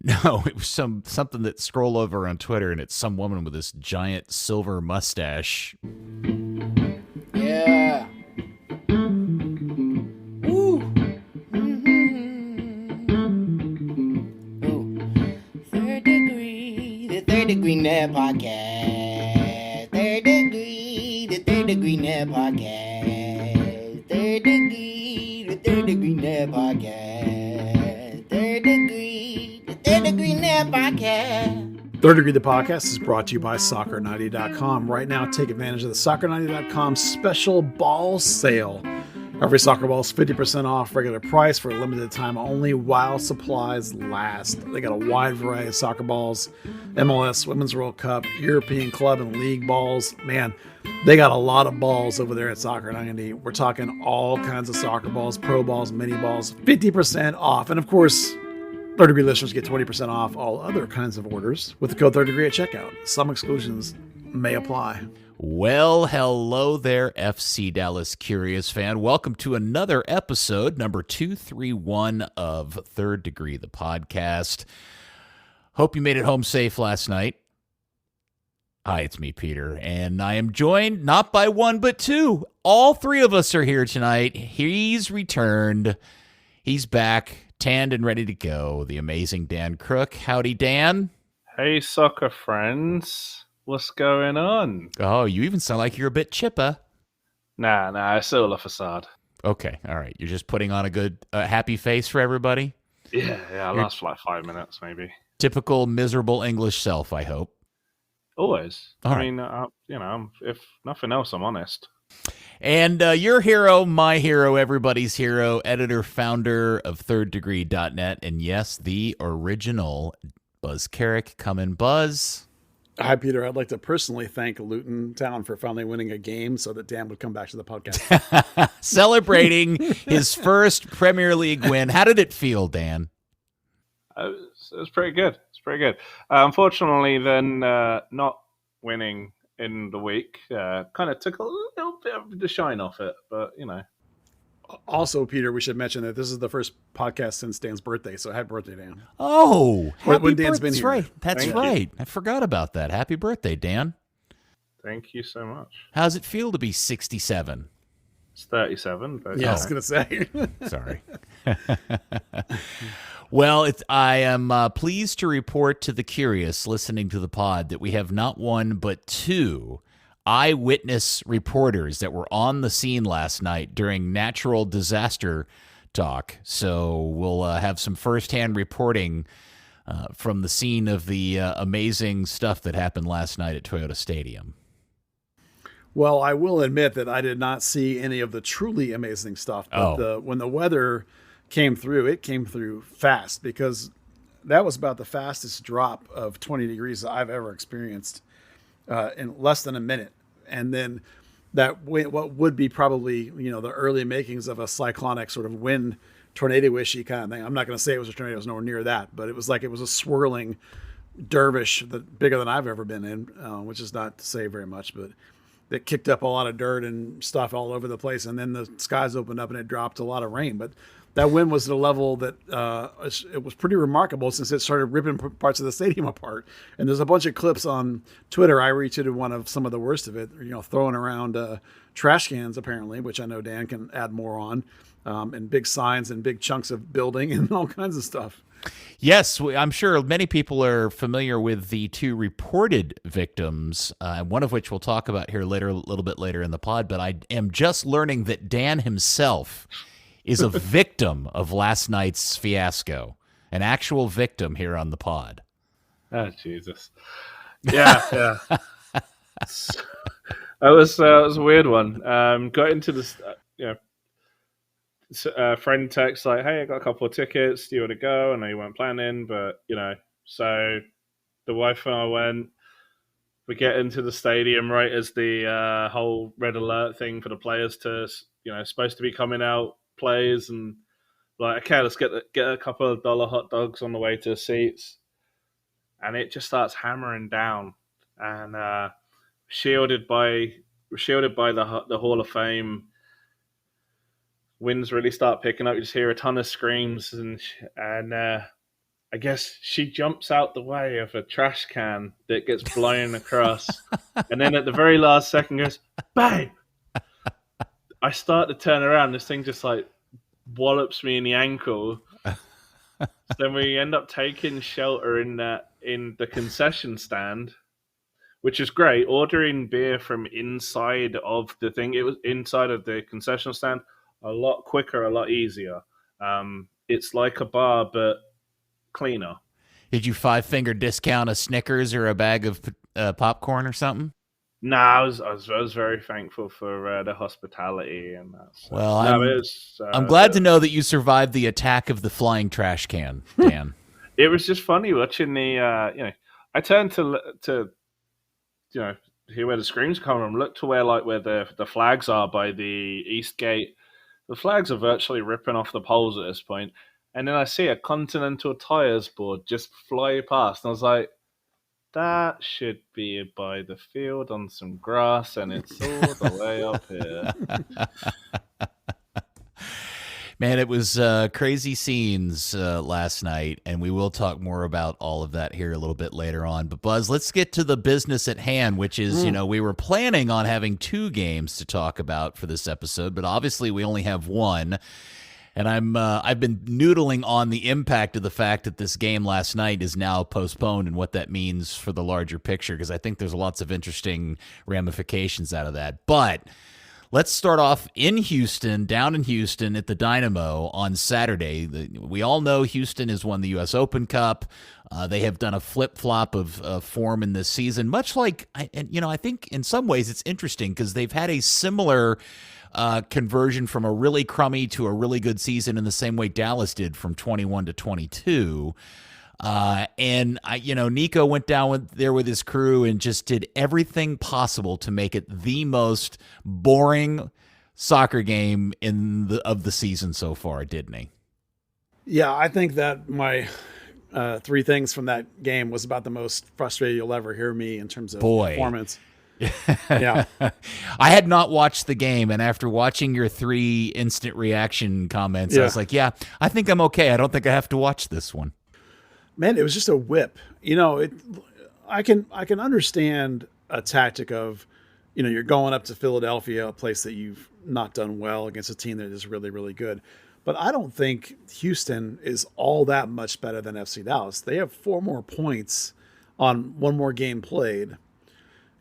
No, it was something that scroll over on Twitter, and it's some woman with this giant silver mustache. Yeah. Woo. Ooh. Third Degree, the Third Degree Net Podcast. The Third Degree Net Podcast. Third Degree, the Third Degree Net Podcast. Third Degree, the Third Degree Net Podcast. Third Degree, the podcast, is brought to you by Soccer90.com. Right now, take advantage of the Soccer90.com special ball sale. Every soccer ball is 50% off regular price for a limited time only while supplies last. They got a wide variety of soccer balls, MLS, Women's World Cup, European club and league balls. Man, they got a lot of balls over there at Soccer90. We're talking all kinds of soccer balls, pro balls, mini balls, 50% off. And of course, Third Degree listeners get 20% off all other kinds of orders with the code Third Degree at checkout. Some exclusions may apply. Well, hello there, FC Dallas Curious fan. Welcome to another episode, number 231 of Third Degree, the podcast. Hope you made it home safe last night. Hi, it's me, Peter, and I am joined not by one, but two. All three of us are here tonight. He's returned. He's back, tanned and ready to go. The amazing Dan Crooke. Howdy, Dan. Hey, soccer friends. What's going on? Oh, you even sound like you're a bit chipper. Nah, it's all a facade. Okay, all right. You're just putting on a good, happy face for everybody? Yeah, I'll last for like 5 minutes, maybe. Typical miserable English self, I hope. Always. All I right. mean, if nothing else, I'm honest. And your hero, my hero, everybody's hero, editor, founder of thirddegree.net, and yes, the original Buzz Carrick. Come in, Buzz. Hi, Peter. I'd like to personally thank Luton Town for finally winning a game so that Dan would come back to the podcast. Celebrating his first Premier League win. How did it feel, Dan? It was pretty good. It's pretty good. Unfortunately, then not winning in the week kind of took a little bit of the shine off it, but you know. Also, Peter, we should mention that this is the first podcast since Dan's birthday, so happy birthday, Dan. Oh, when Dan's been That's here. right. That's Thank right. I forgot about that. Happy birthday, Dan. Thank you so much. How's it feel to be 67? It's 37, but Yeah, I was going to say. Sorry. Well, I am pleased to report to the curious listening to the pod that we have not one but two eyewitness reporters that were on the scene last night during natural disaster talk. So we'll have some firsthand reporting from the scene of the amazing stuff that happened last night at Toyota Stadium. Well, I will admit that I did not see any of the truly amazing stuff. But when the weather came through, it came through fast because that was about the fastest drop of 20 degrees I've ever experienced in less than a minute. And then that what would be probably, the early makings of a cyclonic sort of wind, tornado-ishy kind of thing. I'm not going to say it was a tornado, it was nowhere near that, but it was like it was a swirling dervish bigger than I've ever been in, which is not to say very much, but that kicked up a lot of dirt and stuff all over the place. And then the skies opened up and it dropped a lot of rain. But that wind was at a level that it was pretty remarkable since it started ripping parts of the stadium apart. And there's a bunch of clips on Twitter. I retweeted one of some of the worst of it, throwing around trash cans, apparently, which I know Dan can add more on, and big signs and big chunks of building and all kinds of stuff. Yes, I'm sure many people are familiar with the two reported victims, one of which we'll talk about here later, a little bit later in the pod. But I am just learning that Dan himself is a victim of last night's fiasco, an actual victim here on the pod. Oh, Jesus. Yeah. It was a weird one. Got into this, friend text like, hey, I got a couple of tickets. Do you want to go? And they weren't planning, but, so the wife and I went. We get into the stadium right as the whole red alert thing for the players to, supposed to be coming out, plays, and like, okay, let's get a couple of $1 hot dogs on the way to the seats. And it just starts hammering down. And shielded by the Hall of Fame, winds really start picking up. You just hear a ton of screams, and I guess she jumps out the way of a trash can that gets blown across. And then at the very last second goes, babe! I start to turn around. This thing just like wallops me in the ankle. Then we end up taking shelter in the concession stand, which is great. Ordering beer from inside of the thing, it was inside of the concession stand, a lot quicker, a lot easier. It's like a bar, but cleaner. Did you 5-finger discount a Snickers or a bag of popcorn or something? No, I was very thankful for the hospitality and that. So. Well, No, I'm glad to know that you survived the attack of the flying trash can, Dan. It was just funny watching the. I turned to hear where the screams come from. Look to where the flags are by the east gate. The flags are virtually ripping off the poles at this point, and then I see a Continental Tires board just fly past, and I was like, that should be by the field on some grass, and it's all the way up here. Man, it was crazy scenes last night, and we will talk more about all of that here a little bit later on. But, Buzz, let's get to the business at hand, which is, we were planning on having 2 games to talk about for this episode, but obviously we only have one. And I've been noodling on the impact of the fact that this game last night is now postponed and what that means for the larger picture, because I think there's lots of interesting ramifications out of that. But let's start off in Houston, down in Houston at the Dynamo on Saturday. We all know Houston has won the U.S. Open Cup. They have done a flip-flop of form in this season, much like, I think in some ways it's interesting because they've had a similar conversion from a really crummy to a really good season in the same way Dallas did from 21 to 22. And Nico went down there with his crew and just did everything possible to make it the most boring soccer game of the season so far, didn't he? Yeah, I think that my 3 things from that game was about the most frustrated you'll ever hear me in terms of performance. Yeah. I had not watched the game, and after watching your 3 instant reaction comments, I was like, yeah, I think I'm okay. I don't think I have to watch this one. Man, it was just a whip. I can understand a tactic of, you're going up to Philadelphia, a place that you've not done well against a team that is really, really good. But I don't think Houston is all that much better than FC Dallas. They have 4 more points on 1 more game played.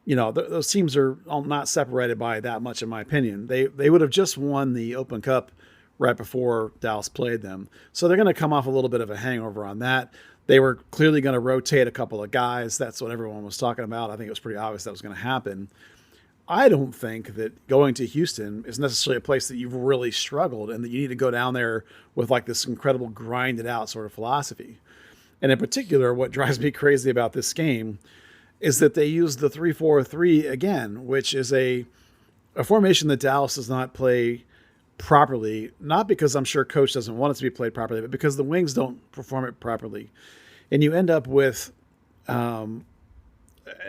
Those teams are all not separated by that much, in my opinion. They would have just won the Open Cup right before Dallas played them. So they're going to come off a little bit of a hangover on that. They were clearly going to rotate a couple of guys. That's what everyone was talking about. I think it was pretty obvious that was going to happen. I don't think that going to Houston is necessarily a place that you've really struggled and that you need to go down there with like this incredible grinded out sort of philosophy. And in particular, what drives me crazy about this game is that they use the 3-4-3 again, which is a formation that Dallas does not play properly, not because I'm sure coach doesn't want it to be played properly, but because the wings don't perform it properly. And you end up with, and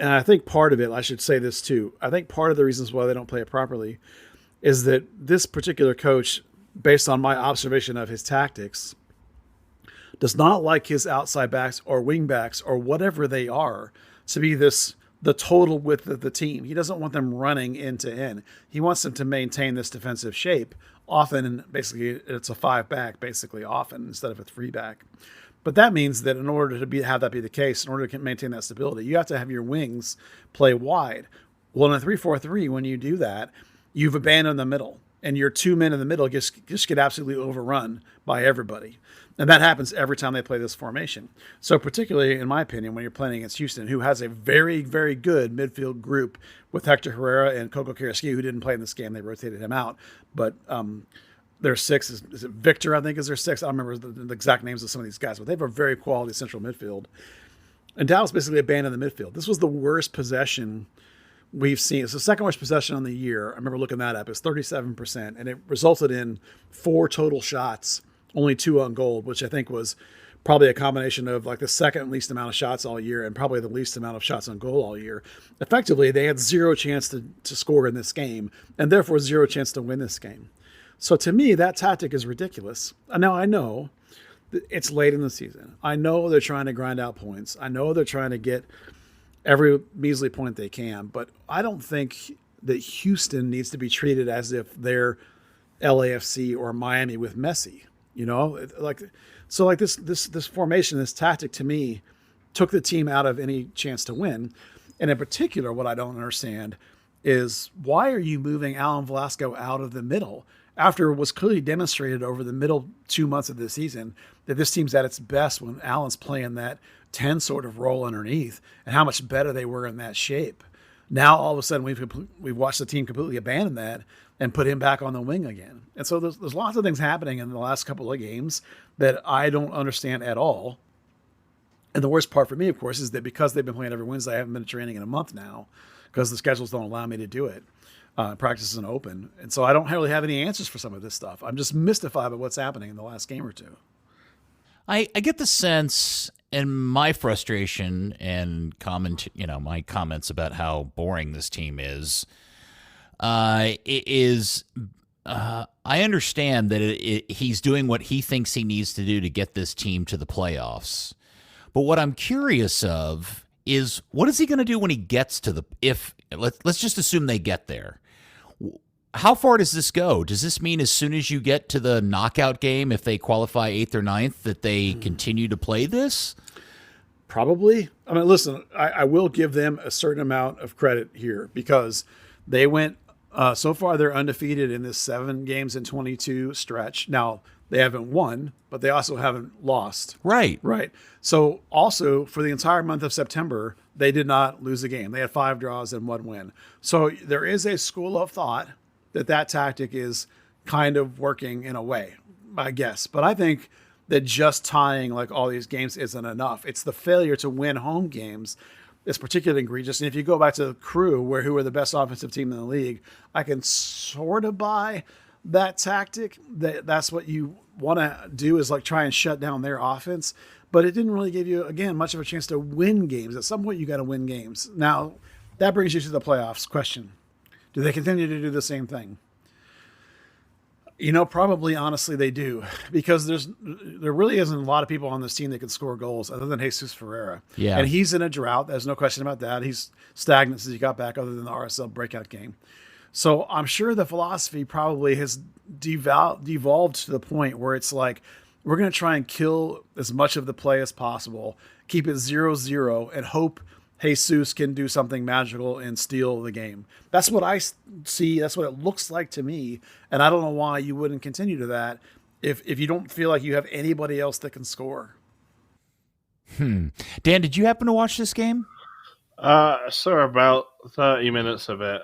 I think part of it, I should say this too, I think part of the reasons why they don't play it properly is that this particular coach, based on my observation of his tactics, does not like his outside backs or wing backs or whatever they are to be the total width of the team. He doesn't want them running end to end. He wants them to maintain this defensive shape. Often, basically, it's a 5-back, basically, often, instead of a 3-back. But that means that in order to have that be the case, in order to maintain that stability, you have to have your wings play wide. Well, in a 3-4-3, when you do that, you've abandoned the middle. And your 2 men in the middle just get absolutely overrun by everybody. And that happens every time they play this formation. So particularly, in my opinion, when you're playing against Houston, who has a very, very good midfield group with Hector Herrera and Coco Carrick, who didn't play in this game. They rotated him out. But their 6 is it Victor, I think, is their 6. I don't remember the exact names of some of these guys, but they have a very quality central midfield. And Dallas basically abandoned the midfield. This was the worst possession we've seen. It's the second worst possession on the year. I remember looking that up. It's 37%, and it resulted in 4 total shots, only 2 on goal, which I think was probably a combination of like the second least amount of shots all year and probably the least amount of shots on goal all year. Effectively, they had 0 chance to score in this game and therefore 0 chance to win this game. So to me, that tactic is ridiculous. Now I know it's late in the season. I know they're trying to grind out points. I know they're trying to get every measly point they can, but I don't think that Houston needs to be treated as if they're LAFC or Miami with Messi. This formation, this tactic to me took the team out of any chance to win. And in particular, what I don't understand is why are you moving Alan Velasco out of the middle after it was clearly demonstrated over the middle 2 months of the season that this team's at its best when Alan's playing that 10 sort of role underneath, and how much better they were in that shape. Now, all of a sudden, we've watched the team completely abandon that and put him back on the wing again. And so there's lots of things happening in the last couple of games that I don't understand at all. And the worst part for me, of course, is that because they've been playing every Wednesday, I haven't been to training in a month now because the schedules don't allow me to do it. Practice isn't open. And so I don't really have any answers for some of this stuff. I'm just mystified by what's happening in the last game or two. I get the sense, and my frustration and my comments about how boring this team is, I understand that he's doing what he thinks he needs to do to get this team to the playoffs. But what I'm curious of is what is he going to do when he gets to let's just assume they get there. How far does this go? Does this mean as soon as you get to the knockout game, if they qualify 8th or 9th, that they continue to play this? Probably. I mean, listen, I will give them a certain amount of credit here because they went, so far they're undefeated in this 7 games in 22 stretch. Now, they haven't won, but they also haven't lost. Right. So also for the entire month of September, they did not lose a game. They had 5 draws and 1 win. So there is a school of thought that tactic is kind of working in a way, I guess. But I think that just tying like all these games isn't enough. It's the failure to win home games is particularly egregious. And if you go back to the Crew, who are the best offensive team in the league, I can sort of buy that tactic. That's what you want to do is like try and shut down their offense. But it didn't really give you, again, much of a chance to win games. At some point, you got to win games. Now, that brings you to the playoffs question. Do they continue to do the same thing? Probably, honestly, they do. Because there really isn't a lot of people on this team that can score goals other than Jesus Ferreira. Yeah. And he's in a drought. There's no question about that. He's stagnant since he got back other than the RSL breakout game. So I'm sure the philosophy probably has devolved to the point where it's like, we're going to try and kill as much of the play as possible, keep it 0-0, and hope Jesus can do something magical and steal the game. That's what I see. That's what it looks like to me. And I don't know why you wouldn't continue to that if you don't feel like you have anybody else that can score. Dan, did you happen to watch this game? Saw about 30 minutes of it.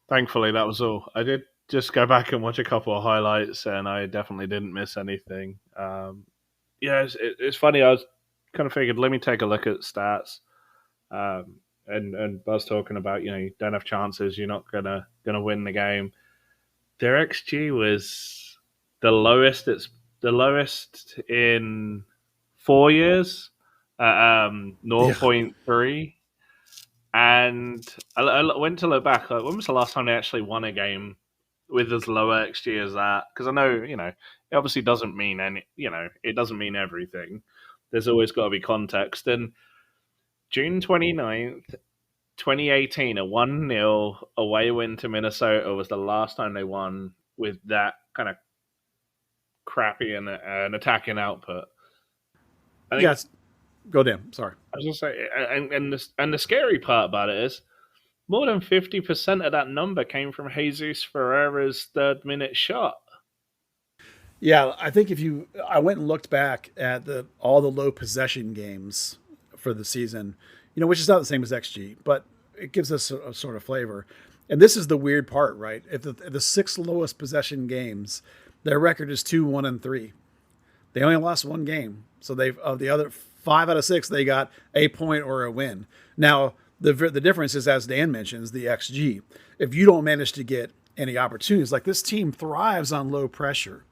Thankfully, that was all. I did just go back and watch a couple of highlights, and I definitely didn't miss anything. It's funny. I was kind of figured, let me take a look at stats. And Buzz talking about, you don't have chances, you're not gonna win the game. Their XG was the lowest. It's the lowest in 4 years, 0.3. And I went to look back. Like, when was the last time they actually won a game with as low XG as that? Because I know, it obviously doesn't mean it doesn't mean everything. There's always got to be context. And June 29th, 2018, a 1-0 away win to Minnesota was the last time they won with that kind of crappy an attacking output. I think, yes. Go down. Sorry. I was going to say, and the scary part about it is more than 50% of that number came from Jesus Ferreira's 3rd-minute shot. Yeah, I think I went and looked back at all the low possession games for the season, which is not the same as XG, but it gives us a sort of flavor. And this is the weird part, right? At the 6 lowest possession games, their record is 2-1-3. They only lost 1 game. So of the other 5 out of 6, they got a point or a win. Now, the difference is, as Dan mentions, the XG. If you don't manage to get any opportunities, like this team thrives on low pressure.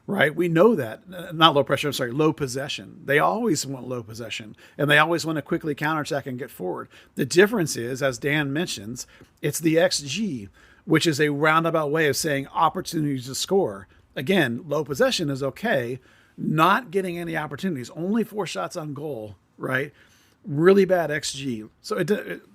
Right? We know that. Not low pressure, I'm sorry, low possession. They always want low possession, and they always want to quickly counterattack and get forward. The difference is, as Dan mentions, it's the XG, which is a roundabout way of saying opportunities to score. Again, low possession is okay, not getting any opportunities, only 4 shots on goal, right? Really bad XG. So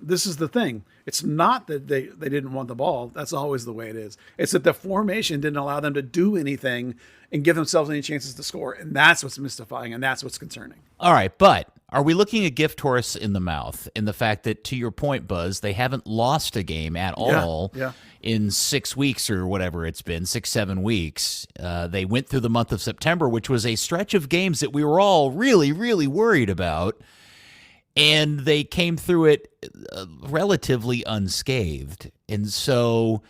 this is the thing. It's not that they didn't want the ball. That's always the way it is. It's that the formation didn't allow them to do anything and give themselves any chances to score. And that's what's mystifying, and that's what's concerning. All right, but are we looking a gift horse in the mouth in the fact that, to your point, Buzz, they haven't lost a game at all in 6 weeks or whatever it's been, 6-7 weeks? They went through the month of September, which was a stretch of games that we were all really, really worried about, and they came through it relatively unscathed. And so,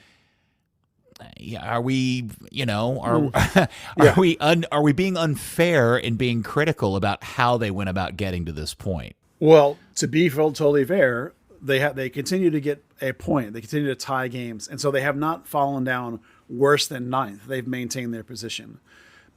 are we, are we being unfair in being critical about how they went about getting to this point? Well, to be totally fair, they continue to get a point. They continue to tie games, and so they have not fallen down worse than 9th. They've maintained their position.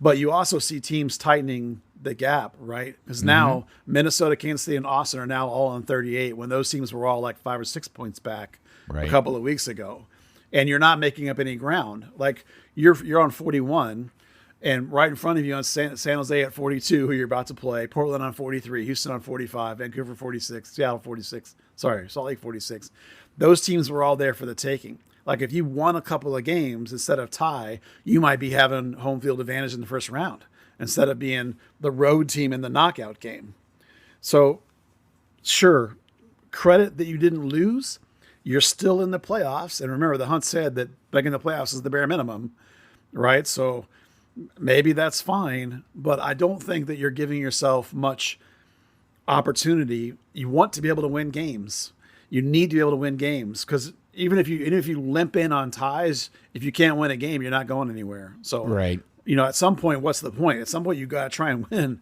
But you also see teams tightening the gap, right? Because now Minnesota, Kansas City, and Austin are now all on 38 when those teams were all like 5 or 6 points back a couple of weeks ago. And you're not making up any ground. Like you're on 41, and right in front of you on San Jose at 42, who you're about to play, Portland on 43, Houston on 45, Vancouver 46, Seattle 46, Salt Lake 46. Those teams were all there for the taking. Like if you won a couple of games instead of tie, you might be having home field advantage in the first round instead of being the road team in the knockout game. So sure, credit that you didn't lose. You're still in the playoffs. And remember, the Hunt said that making the playoffs is the bare minimum, right? So maybe that's fine, but I don't think that you're giving yourself much opportunity. You want to be able to win games. You need to be able to win games, because even if you limp in on ties, if you can't win a game, you're not going anywhere. So, at some point, what's the point? At some point, you got to try and win.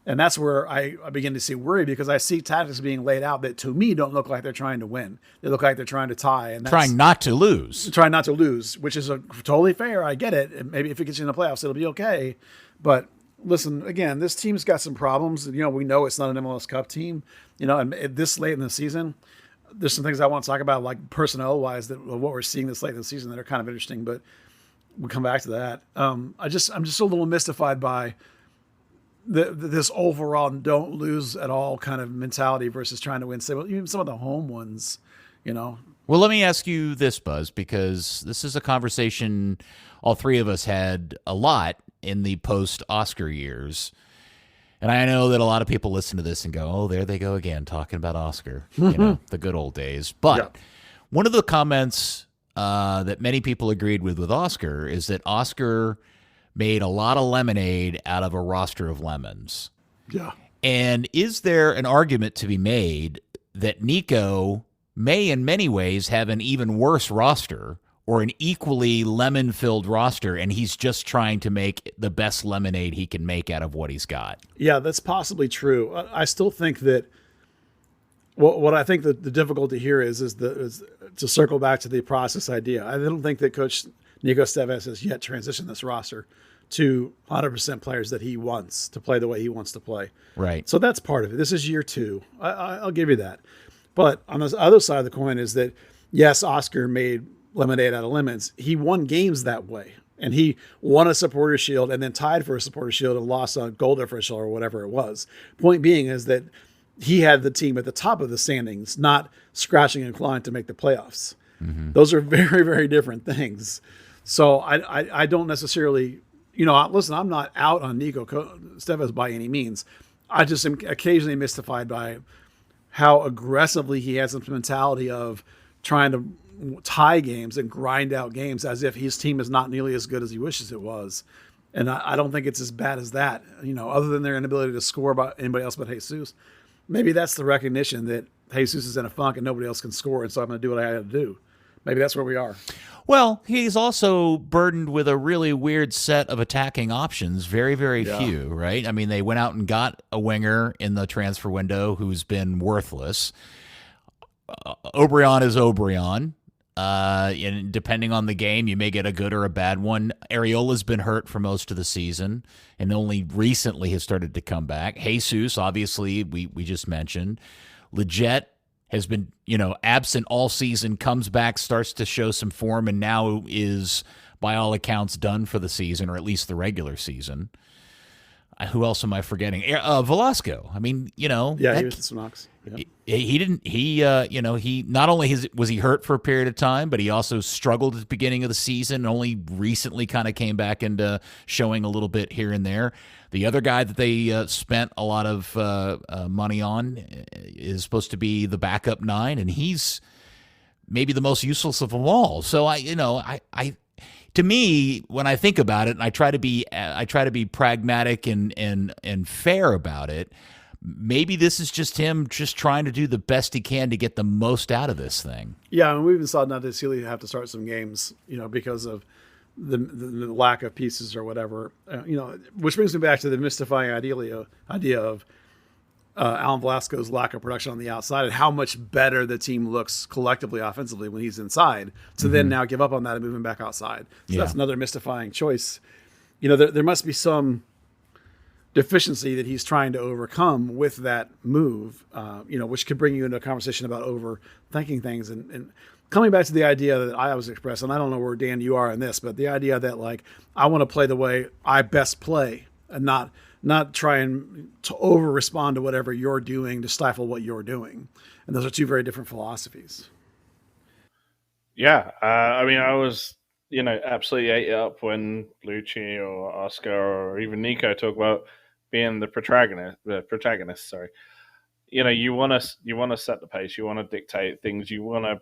And that's where I begin to see worry, because I see tactics being laid out that to me don't look like they're trying to win. They look like they're trying to tie. And trying not to lose. Trying not to lose, which is totally fair. I get it. And maybe if it gets you in the playoffs, it'll be okay. But listen, again, this team's got some problems. We know it's not an MLS Cup team. And this late in the season, there's some things I want to talk about, like personnel-wise, that what we're seeing this late in the season that are kind of interesting. But we'll come back to that. I'm just a little mystified by this overall don't lose at all kind of mentality versus trying to win. Say, well, even some of the home ones, Well, let me ask you this, Buzz, because this is a conversation all three of us had a lot in the post-Oscar years. And I know that a lot of people listen to this and go, oh, there they go again, talking about Oscar, the good old days. But one of the comments that many people agreed with Oscar is that Oscar made a lot of lemonade out of a roster of lemons. Yeah. And is there an argument to be made that Nico may in many ways have an even worse roster, or an equally lemon-filled roster, and he's just trying to make the best lemonade he can make out of what he's got? Yeah, that's possibly true. I still think that what I think the difficulty here is to circle back to the process idea. I don't think that Coach Nico Estevez has yet transitioned this roster to 100% players that he wants to play the way he wants to play. Right. So that's part of it. This is year 2. I'll give you that. But on the other side of the coin is that, yes, Oscar made lemonade out of lemons. He won games that way. And he won a supporter shield and then tied for a supporter shield and lost a goal differential or whatever it was. Point being is that he had the team at the top of the standings, not scratching and clawing to make the playoffs. Mm-hmm. Those are very, very different things. So I don't necessarily, listen, I'm not out on Nico Estevez by any means. I just am occasionally mystified by how aggressively he has this mentality of trying to tie games and grind out games as if his team is not nearly as good as he wishes it was. And I don't think it's as bad as that, other than their inability to score by anybody else but Jesus. Maybe that's the recognition that Jesus is in a funk and nobody else can score, and so I'm going to do what I got to do. Maybe that's where we are. Well, he's also burdened with a really weird set of attacking options. Very, very few, right? I mean, they went out and got a winger in the transfer window who's been worthless. Obrian is Obrian. And depending on the game, you may get a good or a bad one. Areola's been hurt for most of the season and only recently has started to come back. Jesus, obviously, we just mentioned. Leggett has been, absent all season, comes back, starts to show some form, and now is, by all accounts, done for the season, or at least the regular season. who else am I forgetting? Velasco. I mean, he was the Canucks. Yeah. He didn't. He not only was he hurt for a period of time, but he also struggled at the beginning of the season. Only recently, kind of came back into showing a little bit here and there. The other guy that they spent a lot of money on is supposed to be the backup 9, and he's maybe the most useless of them all. So to me, when I think about it, and I try to be pragmatic and fair about it, maybe this is just him just trying to do the best he can to get the most out of this thing. Yeah, I mean, we even saw Nate Sealy have to start some games, because of the lack of pieces or whatever. Which brings me back to the mystifying idea of Alan Velasco's lack of production on the outside and how much better the team looks collectively offensively when he's inside. To then now give up on that and move him back outside. So that's another mystifying choice. There must be some deficiency that he's trying to overcome with that move, which could bring you into a conversation about overthinking things and coming back to the idea that I was expressed, and I don't know where, Dan, you are in this, but the idea that, like, I want to play the way I best play and not try and to over-respond to whatever you're doing to stifle what you're doing. And those are two very different philosophies. Yeah. I mean, I was, absolutely ate up when Lucci or Oscar or even Nico talk about being the protagonist, sorry. You want to set the pace. You want to dictate things. You want to,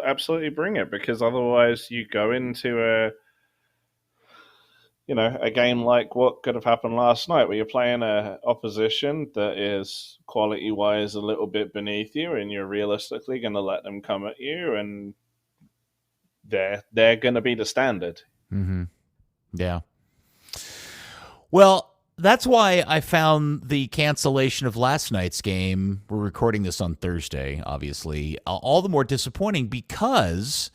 absolutely bring it, because otherwise you go into a game like what could have happened last night, where you're playing a opposition that is quality-wise a little bit beneath you, and you're realistically going to let them come at you, and they're going to be the standard. Mm-hmm. Yeah. Well, that's why I found the cancellation of last night's game, we're recording this on Thursday, obviously, all the more disappointing, because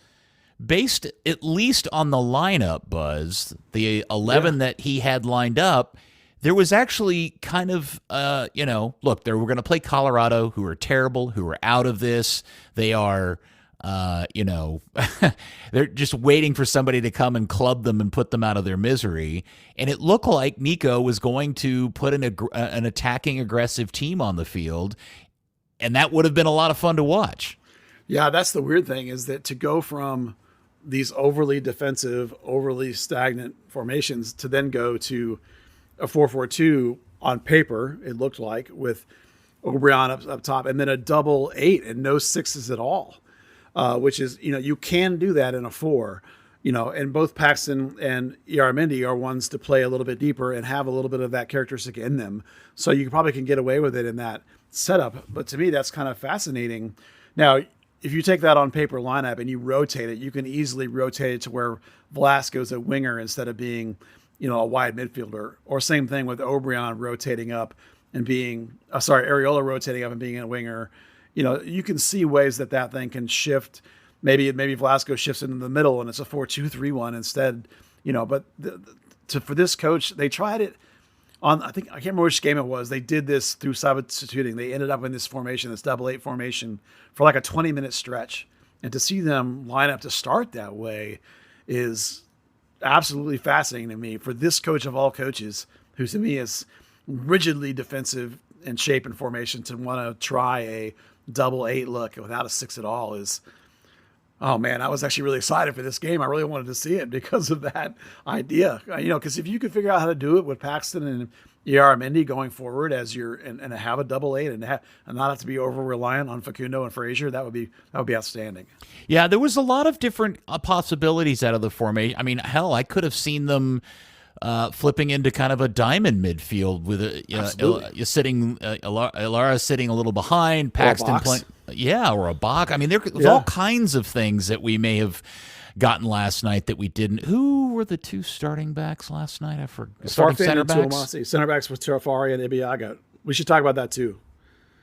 based at least on the lineup, Buzz, the 11 that he had lined up, there was actually kind of, look, we're going to play Colorado, who are terrible, who are out of this. They are, they're just waiting for somebody to come and club them and put them out of their misery. And it looked like Nico was going to put an attacking, aggressive team on the field, and that would have been a lot of fun to watch. Yeah, that's the weird thing, is that to go from these overly defensive, overly stagnant formations to then go to a 4-4-2 on paper, it looked like, with O'Brien up top, and then a double 8 and no 6s at all, which is, you can do that in a 4, and both Paxton and Yaramendi are ones to play a little bit deeper and have a little bit of that characteristic in them. So you probably can get away with it in that setup. But to me, that's kind of fascinating. Now, if you take that on paper lineup and you rotate it, you can easily rotate it to where Velasco's a winger instead of being, a wide midfielder. Or same thing with O'Brien rotating up and being, Arriola rotating up and being a winger. You can see ways that thing can shift. Maybe Velasco shifts into the middle and it's a 4-2-3-1 instead. But for this coach, they tried it on, I can't remember which game it was. They did this through substituting. They ended up in this formation, this double 8 formation, for like a 20-minute stretch. And to see them line up to start that way is absolutely fascinating to me. For this coach of all coaches, who to me is rigidly defensive in shape and formation, to want to try a double 8 look without a 6 at all is, oh man, I was actually really excited for this game. I really wanted to see it because of that idea. Because if you could figure out how to do it with Paxton and Yaramendi going forward as and have a double 8 and not have to be over reliant on Facundo and Frazier, that would be outstanding. Yeah, there was a lot of different possibilities out of the formation. I mean, hell, I could have seen them flipping into kind of a diamond midfield with Ilara sitting a little behind, Paxton playing, or a box. I mean, there's all kinds of things that we may have gotten last night that we didn't. Who were the two starting backs last night? I forgot. Starting center backs. Center backs with Terafari and Ibiaga. We should talk about that too.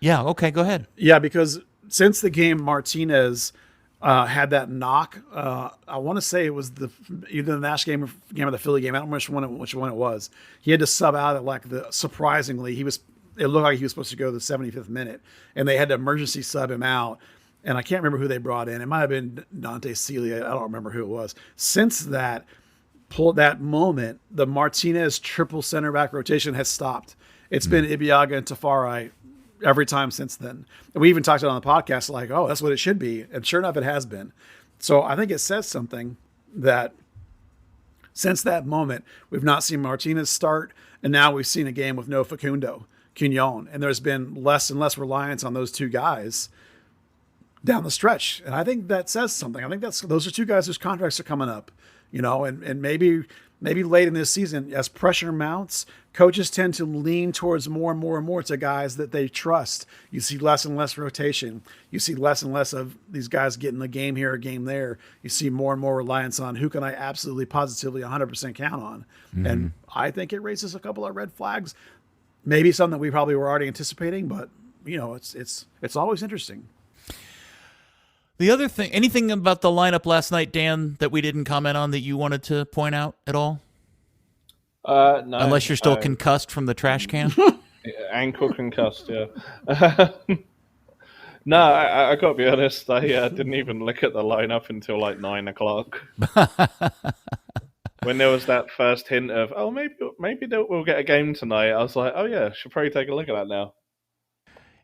Yeah. Okay. Go ahead. Yeah, because since the game, Martinez had that knock. I want to say it was either the Nash game or the Philly game. I don't remember which one it was. He had to sub out at surprisingly, it looked like he was supposed to go the 75th minute, and they had to emergency sub him out. And I can't remember who they brought in. It might have been Nate Sealy. I don't remember who it was. Since that, that moment, the Martinez triple center back rotation has stopped. It's been Ibiaga and Tafari every time since then. And we even talked about it on the podcast, like, oh, that's what it should be. And sure enough, it has been. So I think it says something that since that moment, we've not seen Martinez start. And now we've seen a game with no Facundo Quignon. And there's been less and less reliance on those two guys down the stretch. And I think that says something. I think those are two guys whose contracts are coming up, and maybe late in this season, as pressure mounts, coaches tend to lean towards more and more and more to guys that they trust. You see less and less rotation. You see less and less of these guys getting a game here, a game there. You see more and more reliance on who can I absolutely, positively 100% count on. Mm-hmm. And I think it raises a couple of red flags. Maybe something that we probably were already anticipating, but it's always interesting. The other thing, anything about the lineup last night, Dan, that we didn't comment on that you wanted to point out at all? No. Unless you're still concussed from the trash can? Ankle concussed, yeah. No, I got to be honest, I didn't even look at the lineup until like 9 o'clock. When there was that first hint of, maybe we'll get a game tonight, I was like, oh yeah, should probably take a look at that now.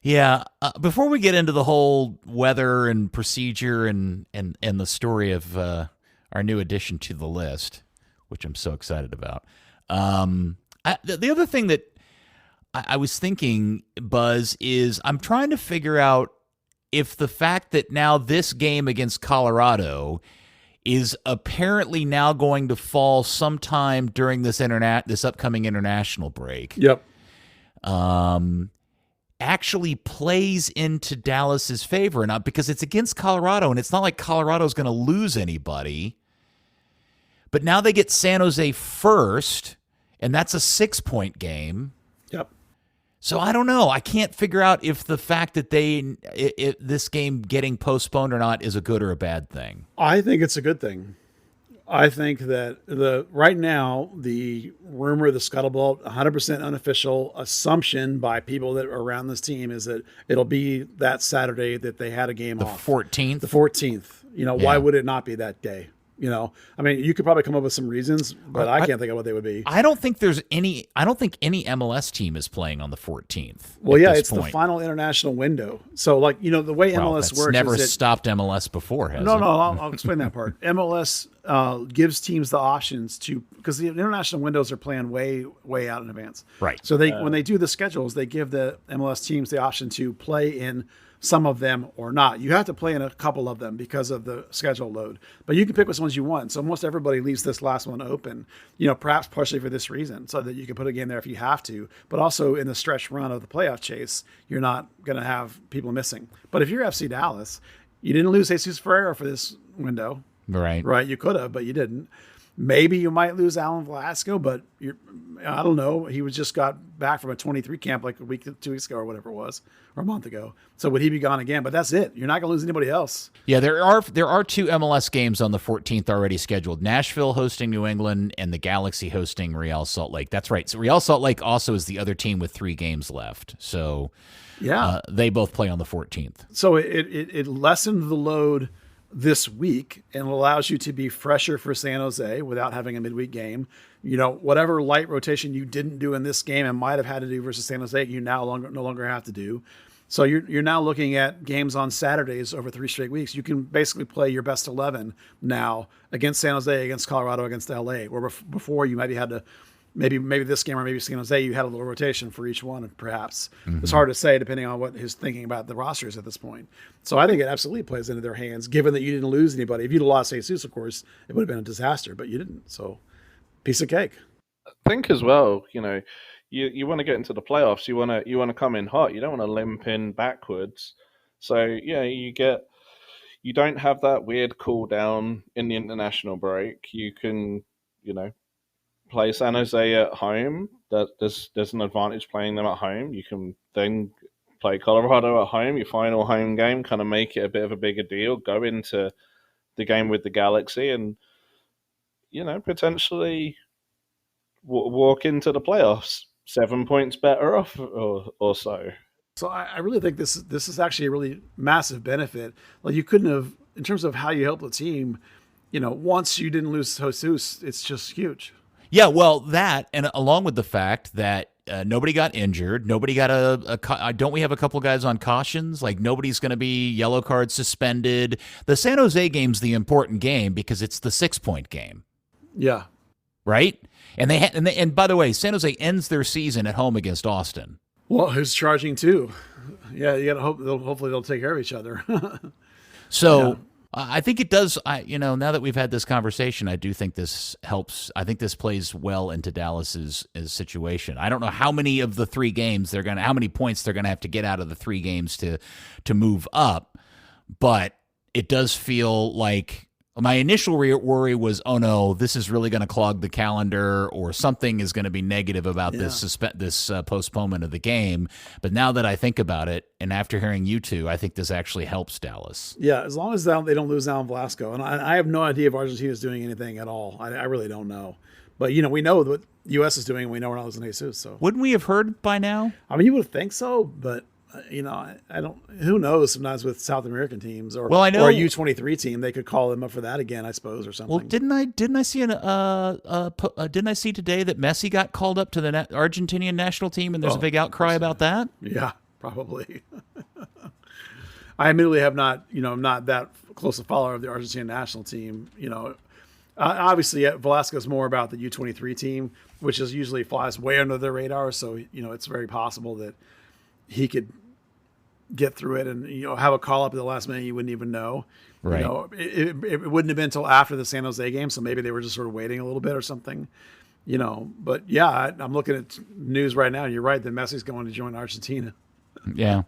Yeah. Before we get into the whole weather and procedure and the story of our new addition to the list, which I'm so excited about, the other thing that I was thinking, Buzz, is I'm trying to figure out if the fact that now this game against Colorado is apparently now going to fall sometime during this upcoming international break. Yep. Actually plays into Dallas's favor, not because it's against Colorado, and it's not like Colorado's going to lose anybody. But now they get San Jose first, and that's a 6-point game. Yep. So I don't know. I can't figure out if the fact that this game getting postponed or not is a good or a bad thing. I think it's a good thing. I think that right now, the rumor, the scuttlebutt, 100% unofficial assumption by people that are around this team is that it'll be that Saturday that they had a game off. The 14th? The 14th. Why would it not be that day? I mean, you could probably come up with some reasons, but I can't think of what they would be. I don't think any MLS team is playing on the 14th. Well, yeah, it's the final international window. So, the way MLS works, never stopped MLS before, has it? No, I'll explain that part. MLS gives teams the options to, because the international windows are planned way, way out in advance. Right. So when they do the schedules, they give the MLS teams the option to play in some of them or not. You have to play in a couple of them because of the schedule load, but you can pick which ones you want. So almost everybody leaves this last one open, perhaps partially for this reason, so that you can put a game there if you have to, but also in the stretch run of the playoff chase, you're not going to have people missing. But if you're FC Dallas, you didn't lose Jesus Ferreira for this window. Right. You could have, but you didn't. Maybe you might lose Alan Velasco, but I don't know. He just got back from a 23 camp like 2 weeks ago or whatever it was, or a month ago. So would he be gone again? But that's it. You're not going to lose anybody else. Yeah, there are 2 MLS games on the 14th already scheduled. Nashville hosting New England and the Galaxy hosting Real Salt Lake. That's right. So Real Salt Lake also is the other team with 3 games left. So yeah, they both play on the 14th. So it lessened the load this week and allows you to be fresher for San Jose without having a midweek game. Whatever light rotation you didn't do in this game and might have had to do versus San Jose, you no longer have to do. So you're now looking at games on Saturdays over 3 straight weeks. You can basically play your best 11 now against San Jose, against Colorado, against LA, where before you maybe had to, maybe this game or maybe San Jose, you had a little rotation for each one, perhaps. Mm-hmm. It's hard to say depending on what his thinking about the rosters at this point. So I think it absolutely plays into their hands, given that you didn't lose anybody. If you'd have lost Jesus, of course, it would have been a disaster, but you didn't. So piece of cake. I think as well, you want to get into the playoffs. You want to come in hot. You don't want to limp in backwards. So yeah, you don't have that weird cool down in the international break. You can, play San Jose at home. There's an advantage playing them at home. You can then play Colorado at home, your final home game, kind of make it a bit of a bigger deal, go into the game with the Galaxy and, potentially walk into the playoffs 7 points better off or so. So I really think this is actually a really massive benefit. Like you couldn't have, in terms of how you help the team, once you didn't lose Jesus, it's just huge. Yeah, well, that, and along with the fact that nobody got injured, nobody got don't we have a couple guys on cautions? Like, nobody's going to be yellow card suspended. The San Jose game's the important game because it's the 6-point game. Yeah. Right? And by the way, San Jose ends their season at home against Austin. Well, who's charging too? Yeah, you got to hope. Hopefully, they'll take care of each other. So. Yeah. I think it does. Now that we've had this conversation, I do think this helps. I think this plays well into Dallas's situation. I don't know how many of the 3 games how many points they're gonna have to get out of the 3 games to move up, but it does feel like my initial worry was, oh no, this is really going to clog the calendar, or something is going to be negative about this postponement of the game. But now that I think about it, and after hearing you two, I think this actually helps Dallas. Yeah, as long as they don't lose Alan Velasco. And I have no idea if Argentina is doing anything at all. I really don't know. But, we know what the U.S. is doing, and we know we're not losing Jesus. So wouldn't we have heard by now? I mean, you would think so, but I don't. Who knows? Sometimes with South American teams, or I know, or a U23 team, they could call them up for that again, I suppose, or something. Well, didn't I see didn't I see today that Messi got called up to the Argentinian national team, and there's a big outcry about that? Yeah, probably. I admittedly have not, I'm not that close a follower of the Argentinian national team. Obviously, Velasco's more about the U23 team, which is usually flies way under the radar. So, it's very possible that he could get through it and, have a call up at the last minute you wouldn't even know. Right. It wouldn't have been until after the San Jose game. So maybe they were just sort of waiting a little bit or something, But yeah, I'm looking at news right now. And you're right that Messi's going to join Argentina. Yeah.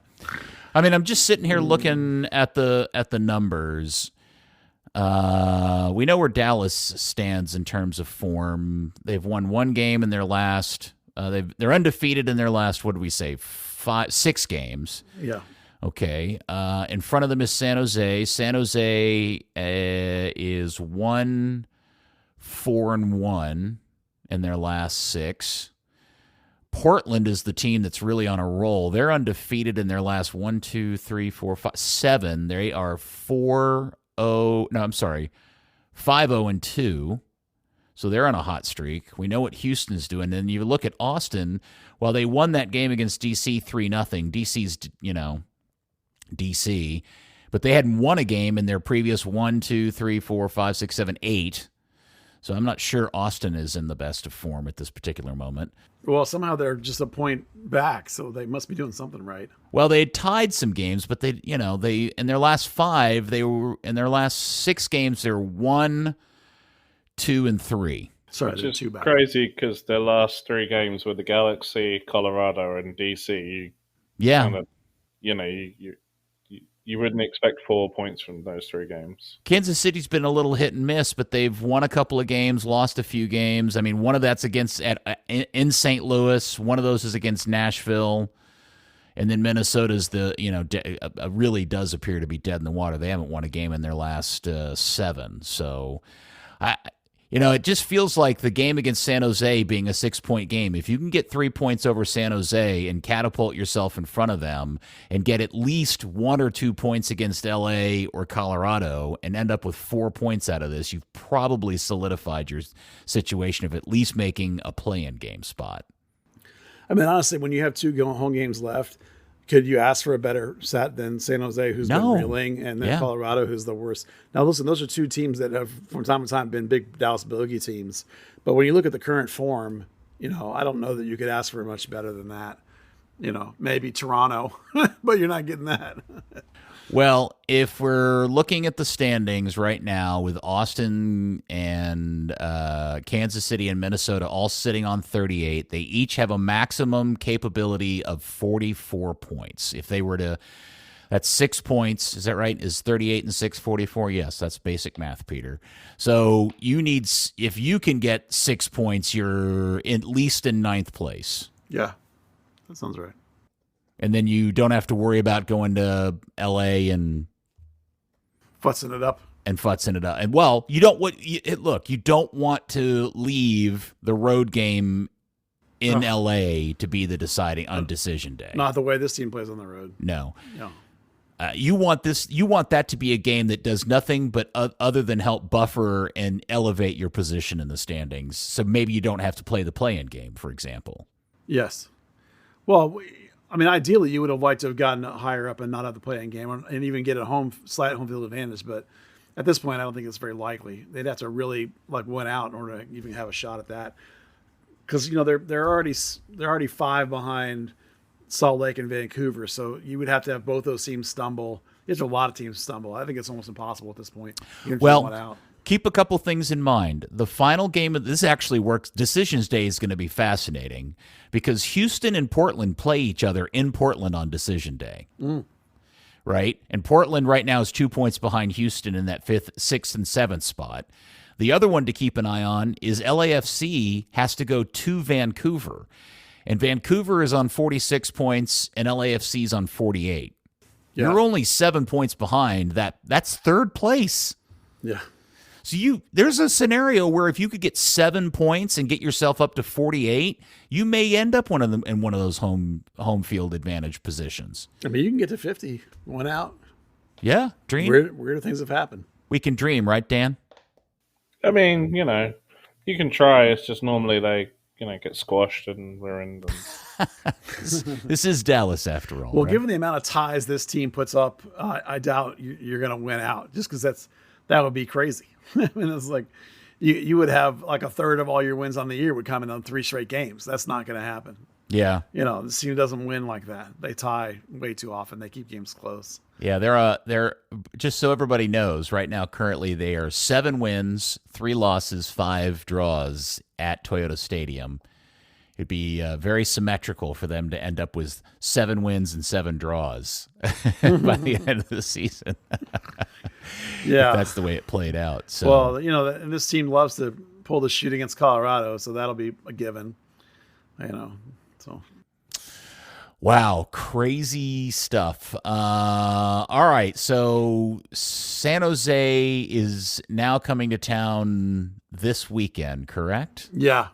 I mean, I'm just sitting here looking at the numbers. We know where Dallas stands in terms of form. They've won 1 game in their last. They're undefeated in their last. What did we say? 6 games. Yeah. Okay. In front of them is San Jose. San Jose is 1-4-1 in their last 6. Portland is the team that's really on a roll. They're undefeated in their last 7. They are 5-0-2. So they're on a hot streak. We know what Houston's doing. And you look at Austin, well, they won that game against DC 3-0. DC's, DC. But they hadn't won a game in their previous 1, 2, 3, 4, 5, 6, 7, 8. So I'm not sure Austin is in the best of form at this particular moment. Well, somehow they're just a point back, so they must be doing something right. Well, they had tied some games, but they in their last 5, in their last 6 games, they're 1, 2, and 3. Sorry, which they're is 2 back. Crazy because their last 3 games were the Galaxy, Colorado, and DC. You wouldn't expect 4 points from those 3 games. Kansas City's been a little hit and miss, but they've won a couple of games, lost a few games. I mean, one of that's in St. Louis. One of those is against Nashville. And then Minnesota's really does appear to be dead in the water. They haven't won a game in their last 7. So, it just feels like the game against San Jose being a 6-point game. If you can get 3 points over San Jose and catapult yourself in front of them and get at least 1 or 2 points against LA or Colorado and end up with 4 points out of this, you've probably solidified your situation of at least making a play-in game spot. I mean, honestly, when you have 2 home games left, could you ask for a better set than San Jose, who's been reeling, and then Colorado, who's the worst? Now, listen, those are 2 teams that have, from time to time, been big Dallas Bogey teams. But when you look at the current form, I don't know that you could ask for much better than that. Maybe Toronto, but you're not getting that. Well, if we're looking at the standings right now with Austin and Kansas City and Minnesota all sitting on 38, they each have a maximum capability of 44 points. If they were to, that's 6 points. Is that right? Is 38 and 6, 44? Yes, that's basic math, Peter. So if you can get 6 points, you're at least in 9th place. Yeah, that sounds right. And then you don't have to worry about going to L.A. and futzing it up. And you don't want to leave the road game in L.A. to be the deciding on decision day. Not the way this team plays on the road. No. You want that to be a game that does nothing but other than help buffer and elevate your position in the standings. So maybe you don't have to play the play-in game, for example. Yes. Well, I mean, ideally, you would have liked to have gotten higher up and not have the play-in game and even get a slight home field advantage. But at this point, I don't think it's very likely. They'd have to really win out in order to even have a shot at that. Because they're already 5 behind Salt Lake and Vancouver, so you would have to have both those teams stumble. There's a lot of teams stumble. I think it's almost impossible at this point. Well, keep a couple things in mind. The final game of this actually works. Decisions Day is going to be fascinating because Houston and Portland play each other in Portland on Decision Day. Right? And Portland right now is 2 points behind Houston in that 5th, 6th, and 7th spot. The other one to keep an eye on is LAFC has to go to Vancouver. And Vancouver is on 46 points and LAFC is on 48. Yeah. You're only 7 points behind. That's third place. Yeah. So there's a scenario where if you could get 7 points and get yourself up to 48, you may end up in one of those home field advantage positions. I mean, you can get to 50, one out. Yeah, dream. Weirder things have happened. We can dream, right, Dan? I mean, you can try. It's just normally they, get squashed and ruined. This is Dallas after all. Well, right? given the amount of ties this team puts up, I doubt you're going to win out just because that would be crazy. I mean, it's like you would have like a third of all your wins on the year would come in on 3 straight games. That's not going to happen. Yeah. This team doesn't win like that. They tie way too often. They keep games close. Yeah, they're just so everybody knows, right now currently they are 7 wins, 3 losses, 5 draws at Toyota Stadium. It'd be very symmetrical for them to end up with 7 wins and 7 draws by the end of the season. Yeah, if that's the way it played out. So, well, and this team loves to pull the shoot against Colorado, so that'll be a given. So. Wow, crazy stuff. All right, so San Jose is now coming to town this weekend, correct? Yeah.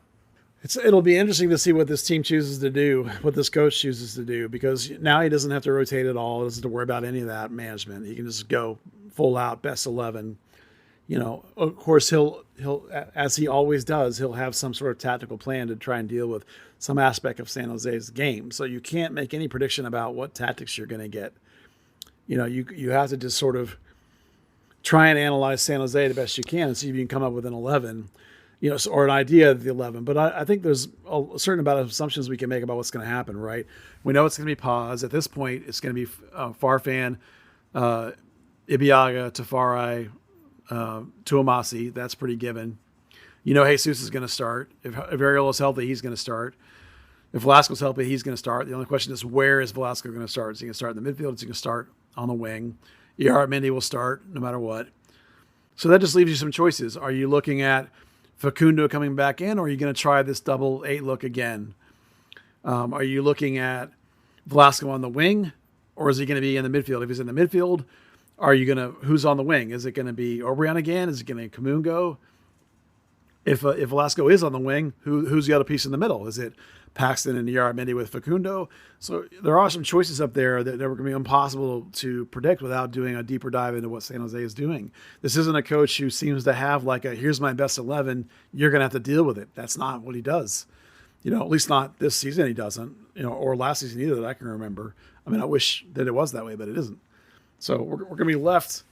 It'll be interesting to see what this team chooses to do, what this coach chooses to do, because now he doesn't have to rotate at all. He doesn't have to worry about any of that management. He can just go full out, best 11. Of course, he'll as he always does, he'll have some sort of tactical plan to try and deal with some aspect of San Jose's game. So you can't make any prediction about what tactics you're going to get. You have to just sort of try and analyze San Jose the best you can and see if you can come up with an 11, or an idea of the 11. But I think there's a certain amount of assumptions we can make about what's going to happen, right? We know it's going to be Paz. At this point, it's going to be Farfan, Ibiaga, Tafari, Tuamasi. That's pretty given. Jesus is going to start. If Ariola's healthy, he's going to start. If Velasco's healthy, he's going to start. The only question is, where is Velasco going to start? Is he going to start in the midfield? Is he going to start on the wing? Mendy will start no matter what. So that just leaves you some choices. Are you looking at Facundo coming back in, or are you going to try this double 8 look again? Are you looking at Velasco on the wing, or is he going to be in the midfield? If he's in the midfield, who's on the wing? Is it going to be Obrian again? Is it going to be Kamungo? If Velasco is on the wing, who's the other piece in the middle? Is it Paxton and Mendy with Facundo? So there are some choices up there that are going to be impossible to predict without doing a deeper dive into what San Jose is doing. This isn't a coach who seems to have here's my best 11, you're going to have to deal with it. That's not what he does. At least not this season he doesn't, or last season either that I can remember. I mean, I wish that it was that way, but it isn't. So we're going to be left,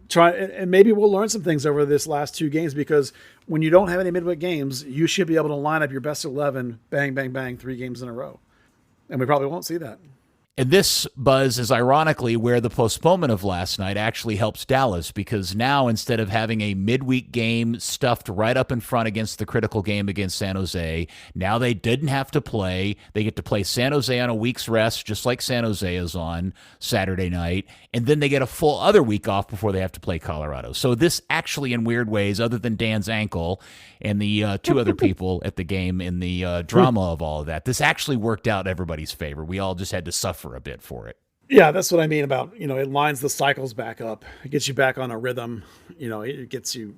try, and maybe we'll learn some things over this last 2 games, because when you don't have any midweek games, you should be able to line up your best 11, bang, bang, bang, 3 games in a row. And we probably won't see that. And this, Buzz, is ironically where the postponement of last night actually helps Dallas, because now instead of having a midweek game stuffed right up in front against the critical game against San Jose, now they didn't have to play. They get to play San Jose on a week's rest, just like San Jose is on Saturday night, and then they get a full other week off before they have to play Colorado. So this actually, in weird ways, other than Dan's ankle and the 2 other people at the game in the drama of all of that, this actually worked out in everybody's favor. We all just had to suffer a bit for it. Yeah, that's what I mean about, it lines the cycles back up. It gets you back on a rhythm. It gets you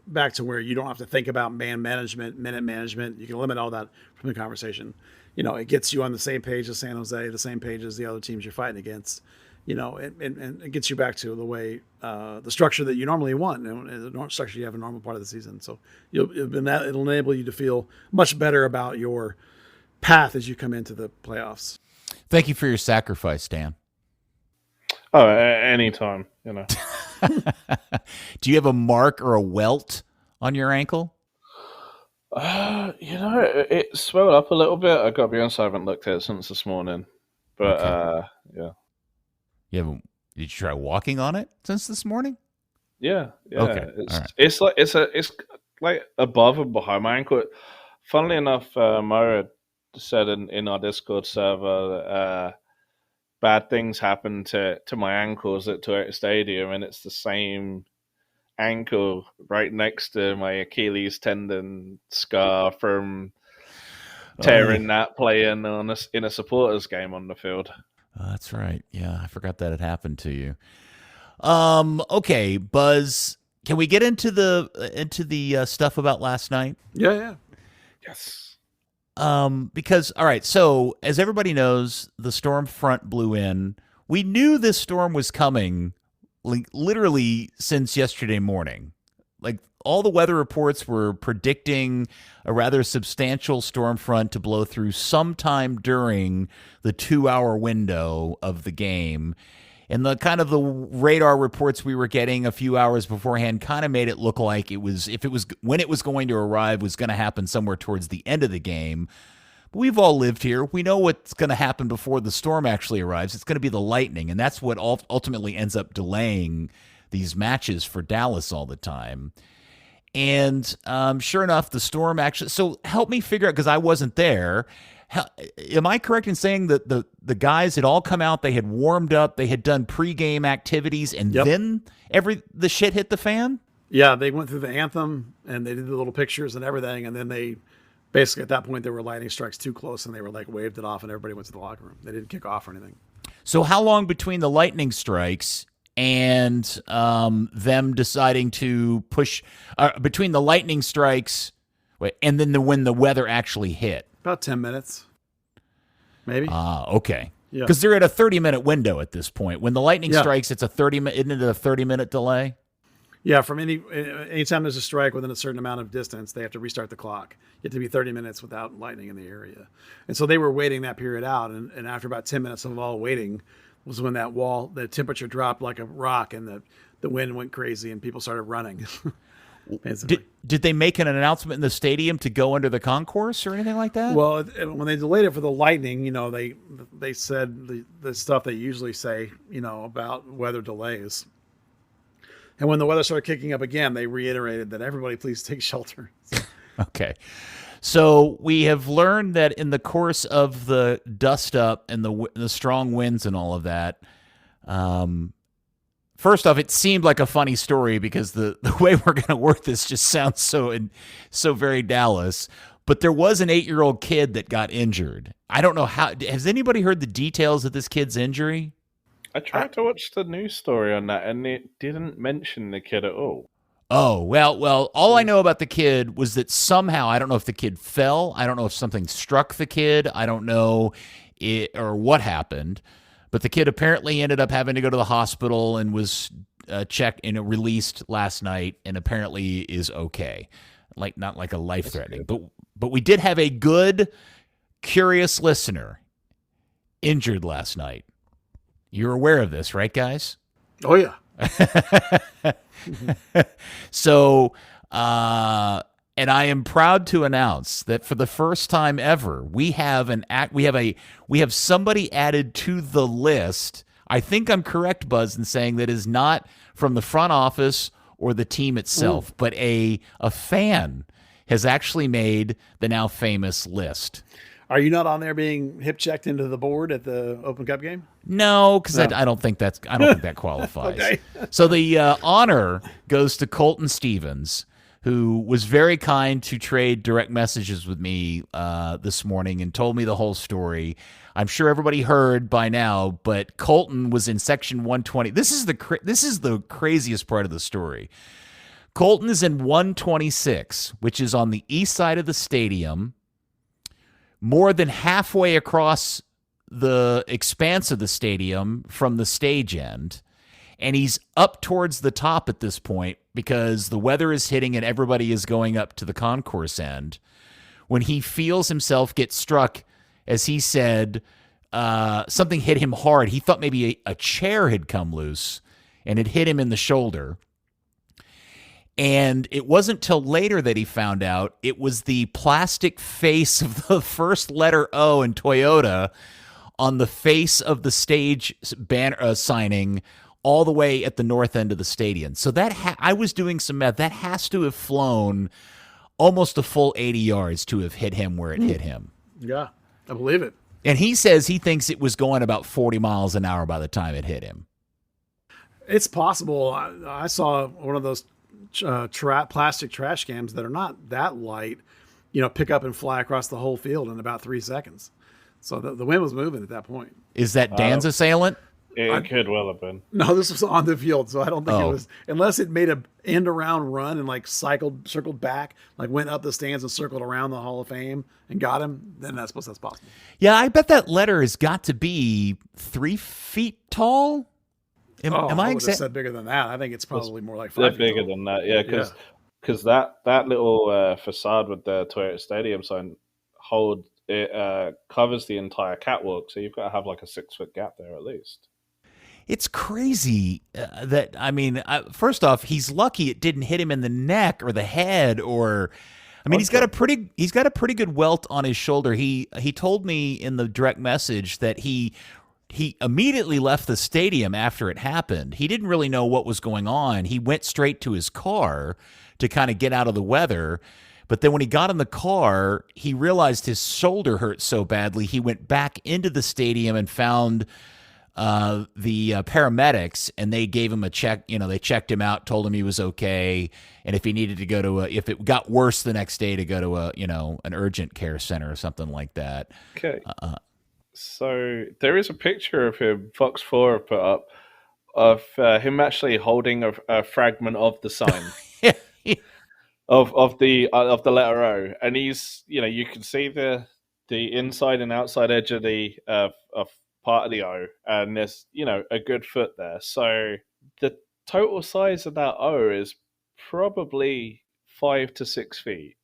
back to where you don't have to think about man management, minute management. You can eliminate all that from the conversation. It gets you on the same page as San Jose, the same page as the other teams you're fighting against. and it gets you back to the way the structure that you normally want, and the structure you have a normal part of the season. So it'll enable you to feel much better about your path as you come into the playoffs. Thank you for your sacrifice, Dan. Oh, anytime, Do you have a mark or a welt on your ankle? It swelled up a little bit. I got to be honest, I haven't looked at it since this morning. But yeah. Did you try walking on it since this morning? Yeah. Okay. It's like above and behind my ankle. Funnily enough, Mo had said in our Discord server that bad things happen to my ankles at Toyota Stadium, and it's the same ankle right next to my Achilles tendon scar from tearing that playing in a supporters game on the field. That's right. Yeah, I forgot that had happened to you. Okay, Buzz, can we get into the stuff about last night? Yeah. Yes. Because all right, so as everybody knows, the storm front blew in. We knew this storm was coming literally since yesterday morning. Like all the weather reports were predicting a rather substantial storm front to blow through sometime during the 2-hour window of the game. And the radar reports we were getting a few hours beforehand kind of made it look like when it was going to arrive was going to happen somewhere towards the end of the game. But we've all lived here. We know what's going to happen before the storm actually arrives. It's going to be the lightning, and that's what ultimately ends up delaying these matches for Dallas all the time. And sure enough, the storm actually... So help me figure out, because I wasn't there. Am I correct in saying that the guys had all come out, they had warmed up, they had done pregame activities, and then the shit hit the fan? Yeah, they went through the anthem, and they did the little pictures and everything, and then they... Basically, at that point, there were lightning strikes too close, and they were waved it off, and everybody went to the locker room. They didn't kick off or anything. So how long between the lightning strikes and them deciding to push between the lightning strikes and then when the weather actually hit? About 10 minutes, maybe. Okay. Yeah. Because they're at a 30-minute window at this point. When the lightning strikes, it's a 30-minute. Isn't it a 30-minute delay? Yeah, from anytime there's a strike within a certain amount of distance, they have to restart the clock. You have to be 30 minutes without lightning in the area. And so they were waiting that period out, and after about 10 minutes of all waiting was when the temperature dropped like a rock, and the wind went crazy, and people started running. Did they make an announcement in the stadium to go under the concourse or anything like that? Well, when they delayed it for the lightning, they said the stuff they usually say, about weather delays. And when the weather started kicking up again, they reiterated that everybody please take shelter. Okay. So we have learned that in the course of the dust up and the strong winds and all of that, first off, it seemed like a funny story because the way we're going to work this just sounds so very Dallas. But there was an 8-year-old kid that got injured. I don't know how. Has anybody heard the details of this kid's injury? I tried to watch the news story on that, and it didn't mention the kid at all. Oh, well, all I know about the kid was that somehow, I don't know if the kid fell. I don't know if something struck the kid. I don't know or what happened. But the kid apparently ended up having to go to the hospital and was checked and released last night, and apparently is okay. Not like a life-threatening. But we did have a good, curious listener injured last night. You're aware of this, right, guys? Oh, yeah. So, and I am proud to announce that for the first time ever, we have somebody added to the list. I think I'm correct, Buzz, in saying that is not from the front office or the team itself, but a fan has actually made the now famous list. Are you not on there being hip checked into the board at the Open Cup game? No, because I don't think that qualifies. Okay. So the honor goes to Colton Stevens, who was very kind to trade direct messages with me this morning and told me the whole story. I'm sure everybody heard by now, but Colton was in section 120. This is the craziest part of the story. Colton is in 126, which is on the east side of the stadium, more than halfway across the expanse of the stadium from the stage end, and he's up towards the top at this point because the weather is hitting and everybody is going up to the concourse end, when he feels himself get struck, as he said, something hit him hard. He thought maybe a chair had come loose and it hit him in the shoulder. And it wasn't till later that he found out it was the plastic face of the first letter O in Toyota on the face of the stage banner signing all the way at the north end of the stadium. So that I was doing some math. That has to have flown almost a full 80 yards to have hit him where it hit him. Yeah, I believe it. And he says he thinks it was going about 40 miles an hour by the time it hit him. It's possible. I saw one of those plastic trash cans that are not that light, pick up and fly across the whole field in about 3 seconds. So the wind was moving at that point. Is that Dan's assailant? It could well have been. No, this was on the field, so I don't think it was, unless it made a end around run and circled back, went up the stands and circled around the Hall of Fame and got him, then that's possible. Yeah, I bet that letter has got to be 3 feet tall. Am I would have said bigger than that. I think it's probably more like 5 They're feet bigger tall. than that, yeah, because that little facade with the Toyota Stadium sign covers the entire catwalk, so you've got to have like a 6-foot gap there at least. It's crazy first off, he's lucky it didn't hit him in the neck or the head, or he's got a pretty good welt on his shoulder. He told me in the direct message that he immediately left the stadium after it happened. He didn't really know what was going on. He went straight to his car to kind of get out of the weather. But then when he got in the car, he realized his shoulder hurt so badly. He went back into the stadium and found the paramedics, and they gave him a check. They checked him out, told him he was okay, and if he needed to go to if it got worse the next day, to go to an urgent care center or something like that. Okay. So there is a picture of him, Fox 4 put up, of him actually holding a fragment of the sign of the letter O, and he's you can see the inside and outside edge of the of part of the O, and there's a good foot there. So the total size of that O is probably 5 to 6 feet.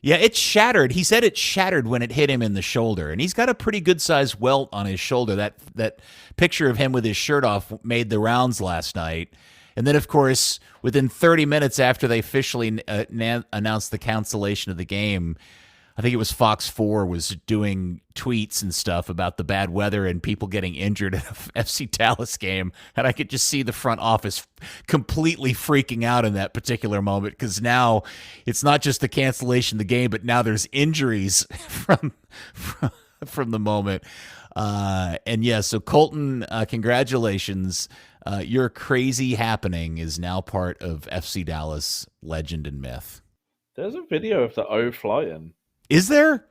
Yeah, it shattered. He said it shattered when it hit him in the shoulder, and he's got a pretty good-sized welt on his shoulder. That picture of him with his shirt off made the rounds last night. And then, of course, within 30 minutes after they officially announced the cancellation of the game, I think it was Fox 4 was doing tweets and stuff about the bad weather and people getting injured at a FC Dallas game. And I could just see the front office completely freaking out in that particular moment, because now it's not just the cancellation of the game, but now there's injuries from the moment. And yeah, so Colton, congratulations. Your crazy happening is now part of FC Dallas legend and myth. There's a video of the O flying. Is there?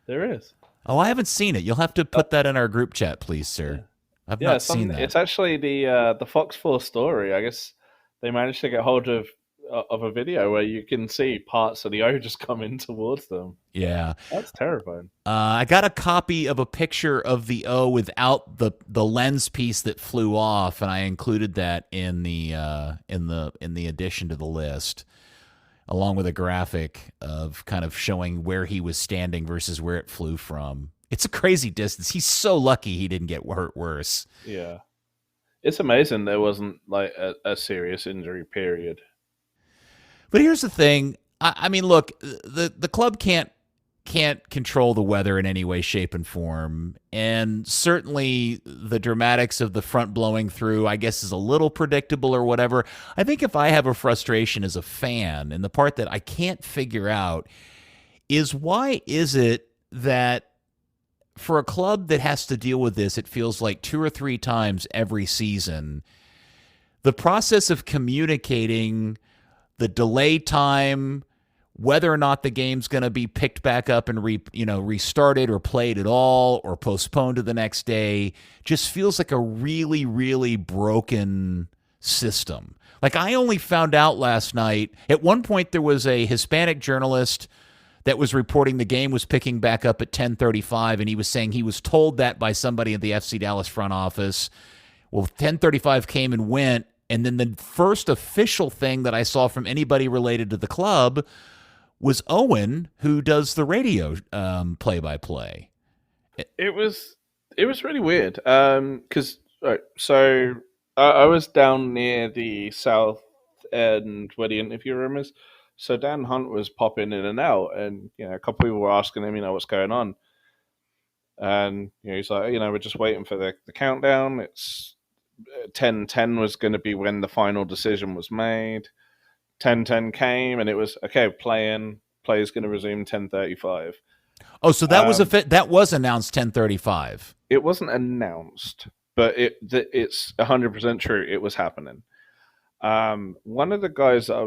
There is. Oh, I haven't seen it. You'll have to put that in our group chat, please, sir. I've not seen that. It's actually the Fox 4 story. I guess they managed to get hold of a video where you can see parts of the O just coming towards them. Yeah. That's terrifying. I got a copy of a picture of the O without the lens piece that flew off, and I included that in the addition to the list, along with a graphic of kind of showing where he was standing versus where it flew from. It's a crazy distance. He's so lucky he didn't get hurt worse. Yeah. It's amazing there wasn't like a serious injury period. But here's the thing. I mean, look, the club can't control the weather in any way, shape, and form. And certainly the dramatics of the front blowing through, I guess, is a little predictable or whatever. I think if I have a frustration as a fan, and the part that I can't figure out is, why is it that for a club that has to deal with this, it feels like 2 or 3 times every season, the process of communicating the delay time, whether or not the game's going to be picked back up and restarted or played at all or postponed to the next day, just feels like a really, really broken system. Like, I only found out last night, at one point there was a Hispanic journalist that was reporting the game was picking back up at 10:35, and he was saying he was told that by somebody at the FC Dallas front office. Well, 10:35 came and went, and then the first official thing that I saw from anybody related to the club was Owen, who does the radio play-by-play. It was really weird because I was down near the south end where the interview room is. So Dan Hunt was popping in and out, and a couple people were asking him, what's going on, and he's like, we're just waiting for the countdown. It's 10:10 was going to be when the final decision was made. 10:10 came, and it was okay. Play's going to resume 10:35. Oh, so that was announced 10:35. It wasn't announced, but it's 100% true. It was happening. One of the guys that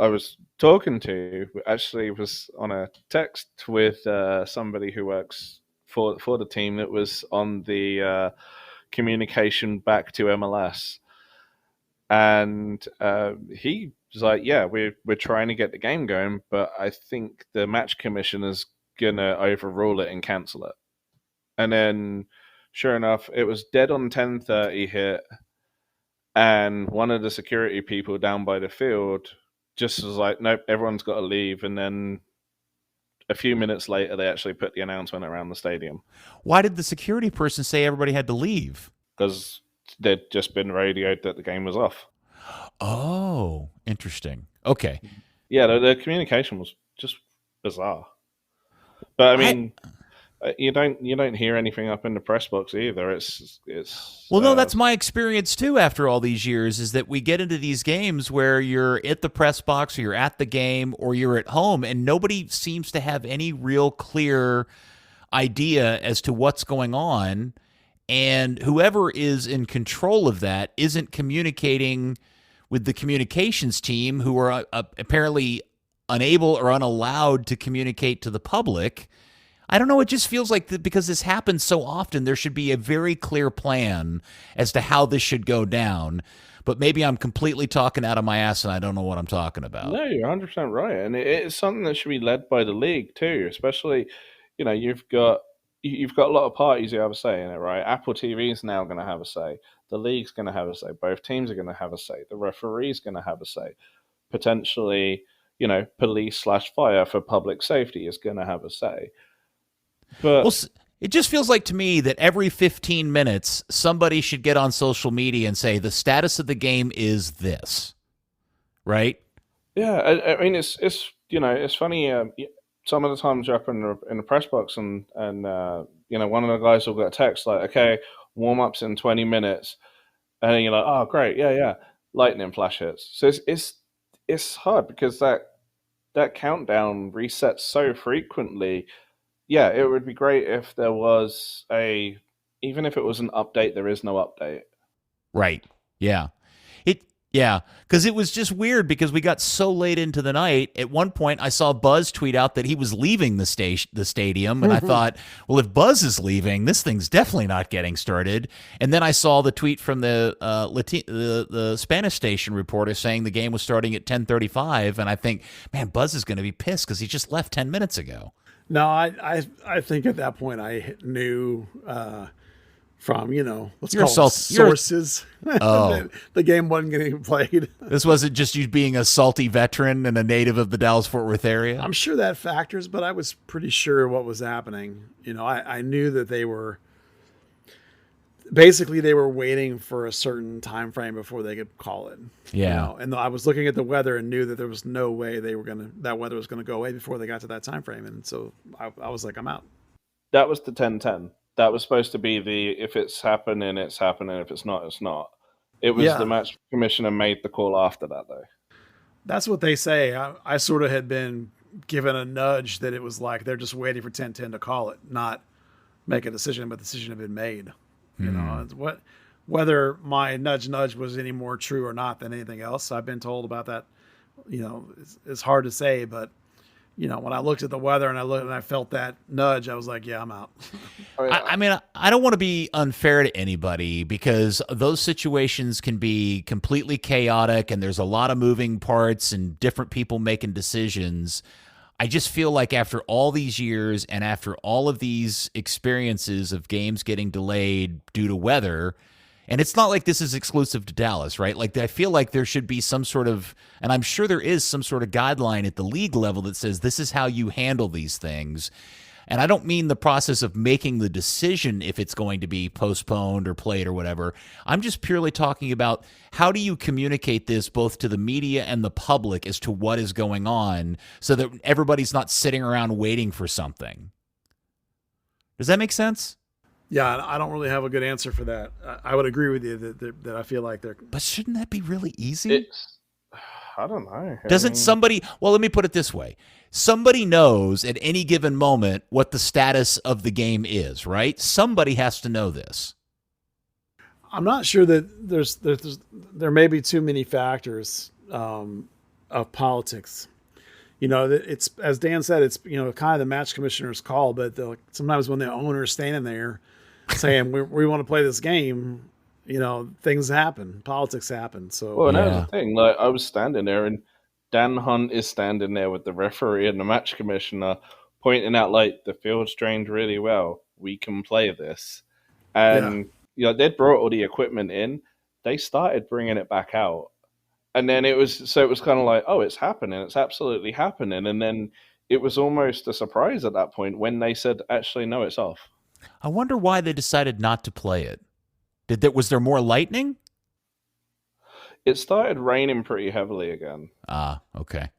I was talking to actually was on a text with somebody who works for the team that was on the communication back to MLS, and he was like, "Yeah, we're trying to get the game going, but I think the match commission is gonna overrule it and cancel it." And then, sure enough, it was dead on 10:30 hit, and one of the security people down by the field just was like, nope, everyone's got to leave. And then a few minutes later, they actually put the announcement around the stadium. Why did the security person say everybody had to leave? Because they'd just been radioed that the game was off. Oh, interesting. Okay. Yeah, the communication was just bizarre. But I mean, you don't hear anything up in the press box either. It's well, no, that's my experience too. After all these years, is that we get into these games where you're at the press box, or you're at the game, or you're at home, and nobody seems to have any real clear idea as to what's going on, and whoever is in control of that isn't communicating with the communications team, who are apparently unable or unallowed to communicate to the public. I don't know. It just feels like because this happens so often, there should be a very clear plan as to how this should go down. But maybe I'm completely talking out of my ass and I don't know what I'm talking about. No, you're 100% right. And it's something that should be led by the league too, especially, you've got a lot of parties who have a say in it, right? Apple TV is now going to have a say. The league's going to have a say. Both teams are going to have a say. The referee's going to have a say. Potentially, police/fire for public safety is going to have a say. But well, it just feels like to me that every 15 minutes, somebody should get on social media and say the status of the game is this, right? Yeah, I mean, it's funny. Some of the times you're up in the press box, and one of the guys will get a text like, "Okay, warm ups in 20 minutes," and then you're like, "Oh, great, yeah." Lightning flash hits. So it's hard because that countdown resets so frequently. Yeah, it would be great if there was even if it was an update, there is no update. Right. Yeah. Because it was just weird because we got so late into the night. At one point, I saw Buzz tweet out that he was leaving the stadium, and I thought, well, if Buzz is leaving, this thing's definitely not getting started. And then I saw the tweet from the Spanish station reporter saying the game was starting at 10:35, and I think, man, Buzz is going to be pissed because he just left 10 minutes ago. No, I think at that point I knew from let's call them sources that the game wasn't getting played. This wasn't just you being a salty veteran and a native of the Dallas-Fort Worth area. I'm sure that factors, but I was pretty sure what was happening. I knew that they were waiting for a certain time frame before they could call it. Yeah. And I was looking at the weather and knew that there was no way that weather was gonna go away before they got to that time frame. And so I was like, I'm out. That was the 10:10. That was supposed to be if it's happening, it's happening. If it's not, it's not. It was the match commissioner made the call after that, though. That's what they say. I sort of had been given a nudge that it was like they're just waiting for 10:10 to call it, not make a decision, but the decision had been made. Whether my nudge was any more true or not than anything else I've been told about that, it's hard to say. But when I looked at the weather and I felt that nudge, I was like, yeah, I'm out. I mean, I don't want to be unfair to anybody because those situations can be completely chaotic and there's a lot of moving parts and different people making decisions. I just feel like after all these years and after all of these experiences of games getting delayed due to weather, and it's not like this is exclusive to Dallas, right? Like, I feel like there should be some sort of, and I'm sure there is some sort of guideline at the league level that says this is how you handle these things. And I don't mean the process of making the decision if it's going to be postponed or played or whatever. I'm just purely talking about how do you communicate this both to the media and the public as to what is going on so that everybody's not sitting around waiting for something. Does that make sense? Yeah, I don't really have a good answer for that. I would agree with you that I feel like they're. But shouldn't that be really easy? I don't know. Doesn't somebody, well, let me put it this way. Somebody knows at any given moment what the status of the game is, right? Somebody has to know this. I'm not sure that there may be too many factors of politics. It's, as Dan said, it's, kind of the match commissioner's call, but sometimes when the owner is standing there saying we want to play this game, things happen, politics happen. So, well, that was the thing. Like, I was standing there, and Dan Hunt is standing there with the referee and the match commissioner, pointing out like the field's drained really well. We can play this, and they'd brought all the equipment in. They started bringing it back out, and then it was kind of like, oh, it's happening. It's absolutely happening. And then it was almost a surprise at that point when they said, actually, no, it's off. I wonder why they decided not to play it. Was there more lightning? It started raining pretty heavily again. Ah, okay.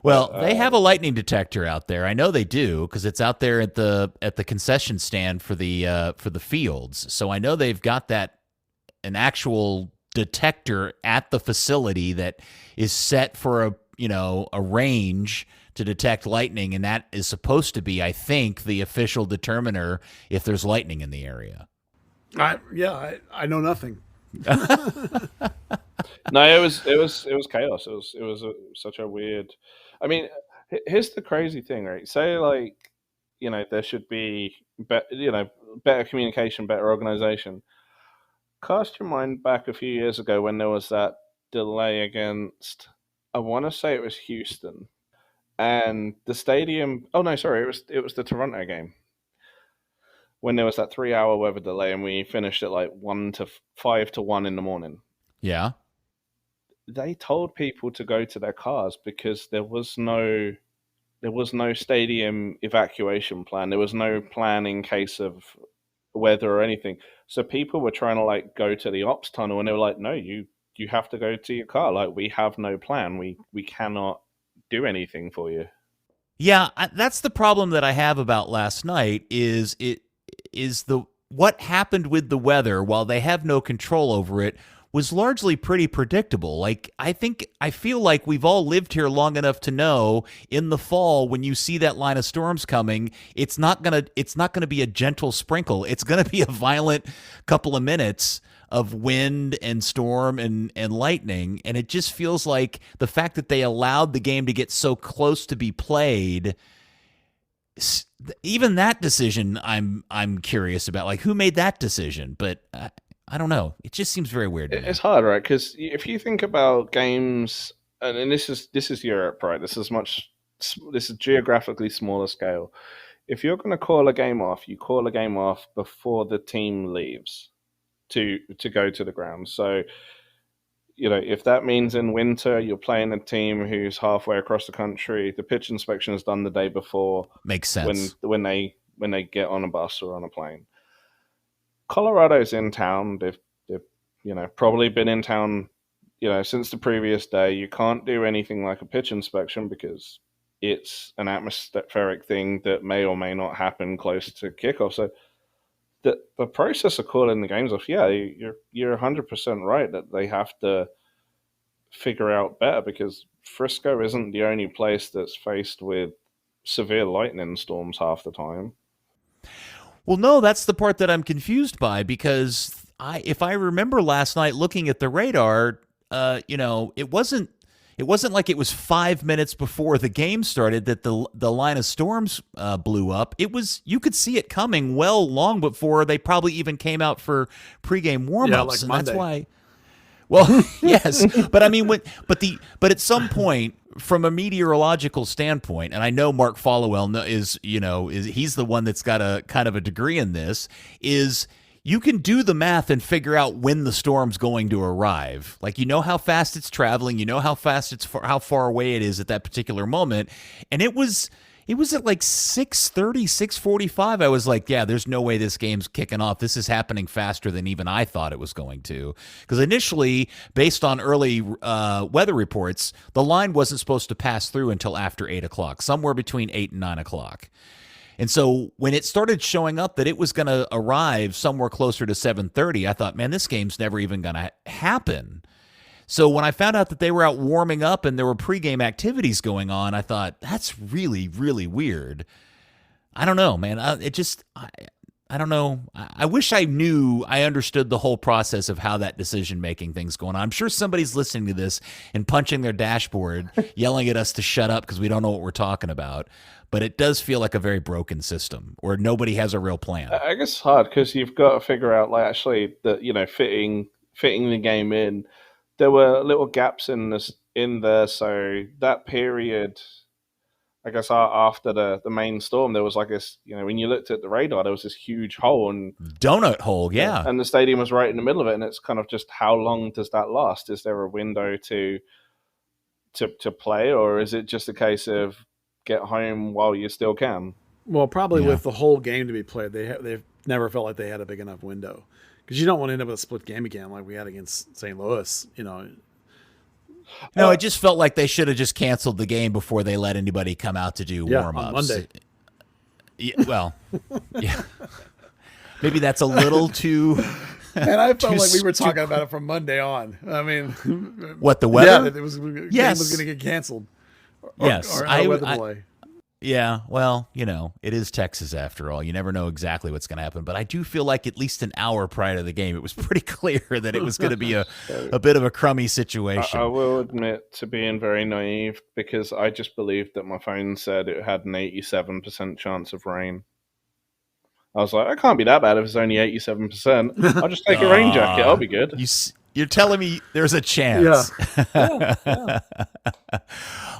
Well, they have a lightning detector out there. I know they do because it's out there at the concession stand for the fields. So I know they've got an actual detector at the facility that is set for a range to detect lightning, and that is supposed to be, I think, the official determiner if there's lightning in the area. I know nothing. No, it was chaos. It was such a weird. I mean, here's the crazy thing, right? Say like, there should be better communication, better organization. Cast your mind back a few years ago when there was that delay against, I want to say it was Houston, and the stadium. Oh no, sorry, it was the Toronto game. When there was that 3-hour weather delay and we finished at like 5 to 1 in the morning. Yeah. They told people to go to their cars because there was no stadium evacuation plan. There was no plan in case of weather or anything. So people were trying to like go to the ops tunnel and they were like, no, you have to go to your car. Like, we have no plan. We cannot do anything for you. Yeah, that's the problem that I have about last night is what happened with the weather, while they have no control over it, was largely pretty predictable. Like, I feel like we've all lived here long enough to know in the fall when you see that line of storms coming, it's not gonna be a gentle sprinkle. It's gonna be a violent couple of minutes of wind and storm and lightning. And it just feels like the fact that they allowed the game to get so close to be played, even that decision, I'm curious about. Like, who made that decision? But I don't know. It just seems very weird to me. It's hard, right? Because if you think about games, and this is Europe, right? This is geographically smaller scale. If you're going to call a game off, you call a game off before the team leaves to go to the ground. So, if that means in winter you're playing a team who's halfway across the country, the pitch inspection is done the day before. Makes sense. When they get on a bus or on a plane. Colorado's in town. They've probably been in town, since the previous day. You can't do anything like a pitch inspection because it's an atmospheric thing that may or may not happen close to kickoff. So the process of calling the games off, you're 100% right that they have to figure out better, because Frisco isn't the only place that's faced with severe lightning storms half the time. Well, no, that's the part that I'm confused by, because if I remember last night looking at the radar, it wasn't like it was 5 minutes before the game started that the line of storms blew up. It was, you could see it coming long before they probably even came out for pregame warmups. Yeah, like and Monday. That's why. Well, yes, but I mean, but at some point, from a meteorological standpoint, and I know Mark Followell is he's the one that's got a kind of a degree in this, is you can do the math and figure out when the storm's going to arrive. Like, you know how fast it's traveling, you know how fast how far away it is at that particular moment, and it was at like 6:30, 6:45. I was like, yeah, there's no way this game's kicking off. This is happening faster than even I thought it was going to. Because initially, based on early weather reports, the line wasn't supposed to pass through until after 8 o'clock, somewhere between 8 and 9 o'clock. And so when it started showing up that it was going to arrive somewhere closer to 7:30, I thought, man, this game's never even going to happen. So when I found out that they were out warming up and there were pregame activities going on, I thought, that's really, really weird. I don't know, man. I don't know. I wish I understood the whole process of how that decision-making thing's going on. I'm sure somebody's listening to this and punching their dashboard, yelling at us to shut up because we don't know what we're talking about. But it does feel like a very broken system where nobody has a real plan. I guess it's hard because you've got to figure out, like, actually, that, you know, fitting the game in. There were little gaps in there, so that period, I guess, after the main storm, there was like this, you know, when you looked at the radar, there was this huge hole. Donut hole, yeah. And the stadium was right in the middle of it, and it's kind of just, how long does that last? Is there a window to play, or is it just a case of get home while you still can? Well, probably with the whole game to be played, they've never felt like they had a big enough window. Because you don't want to end up with a split game again like we had against St. Louis, you know. No, it just felt like they should have just canceled the game before they let anybody come out to do warm-ups. On Monday. Yeah, well, yeah. Maybe that's a little too... And I felt like we were talking about it from Monday on. I mean... What, the weather? Yeah, that it was going to get canceled. Yes. Or a weather delay. Yeah, well, you know, it is Texas after all. You never know exactly what's going to happen. But I do feel like at least an hour prior to the game, it was pretty clear that it was going to be a bit of a crummy situation. I will admit to being very naive because I just believed that my phone said it had an 87% chance of rain. I was like, it can't be that bad if it's only 87%. I'll just take a rain jacket. I'll be good. You're telling me there's a chance. Yeah.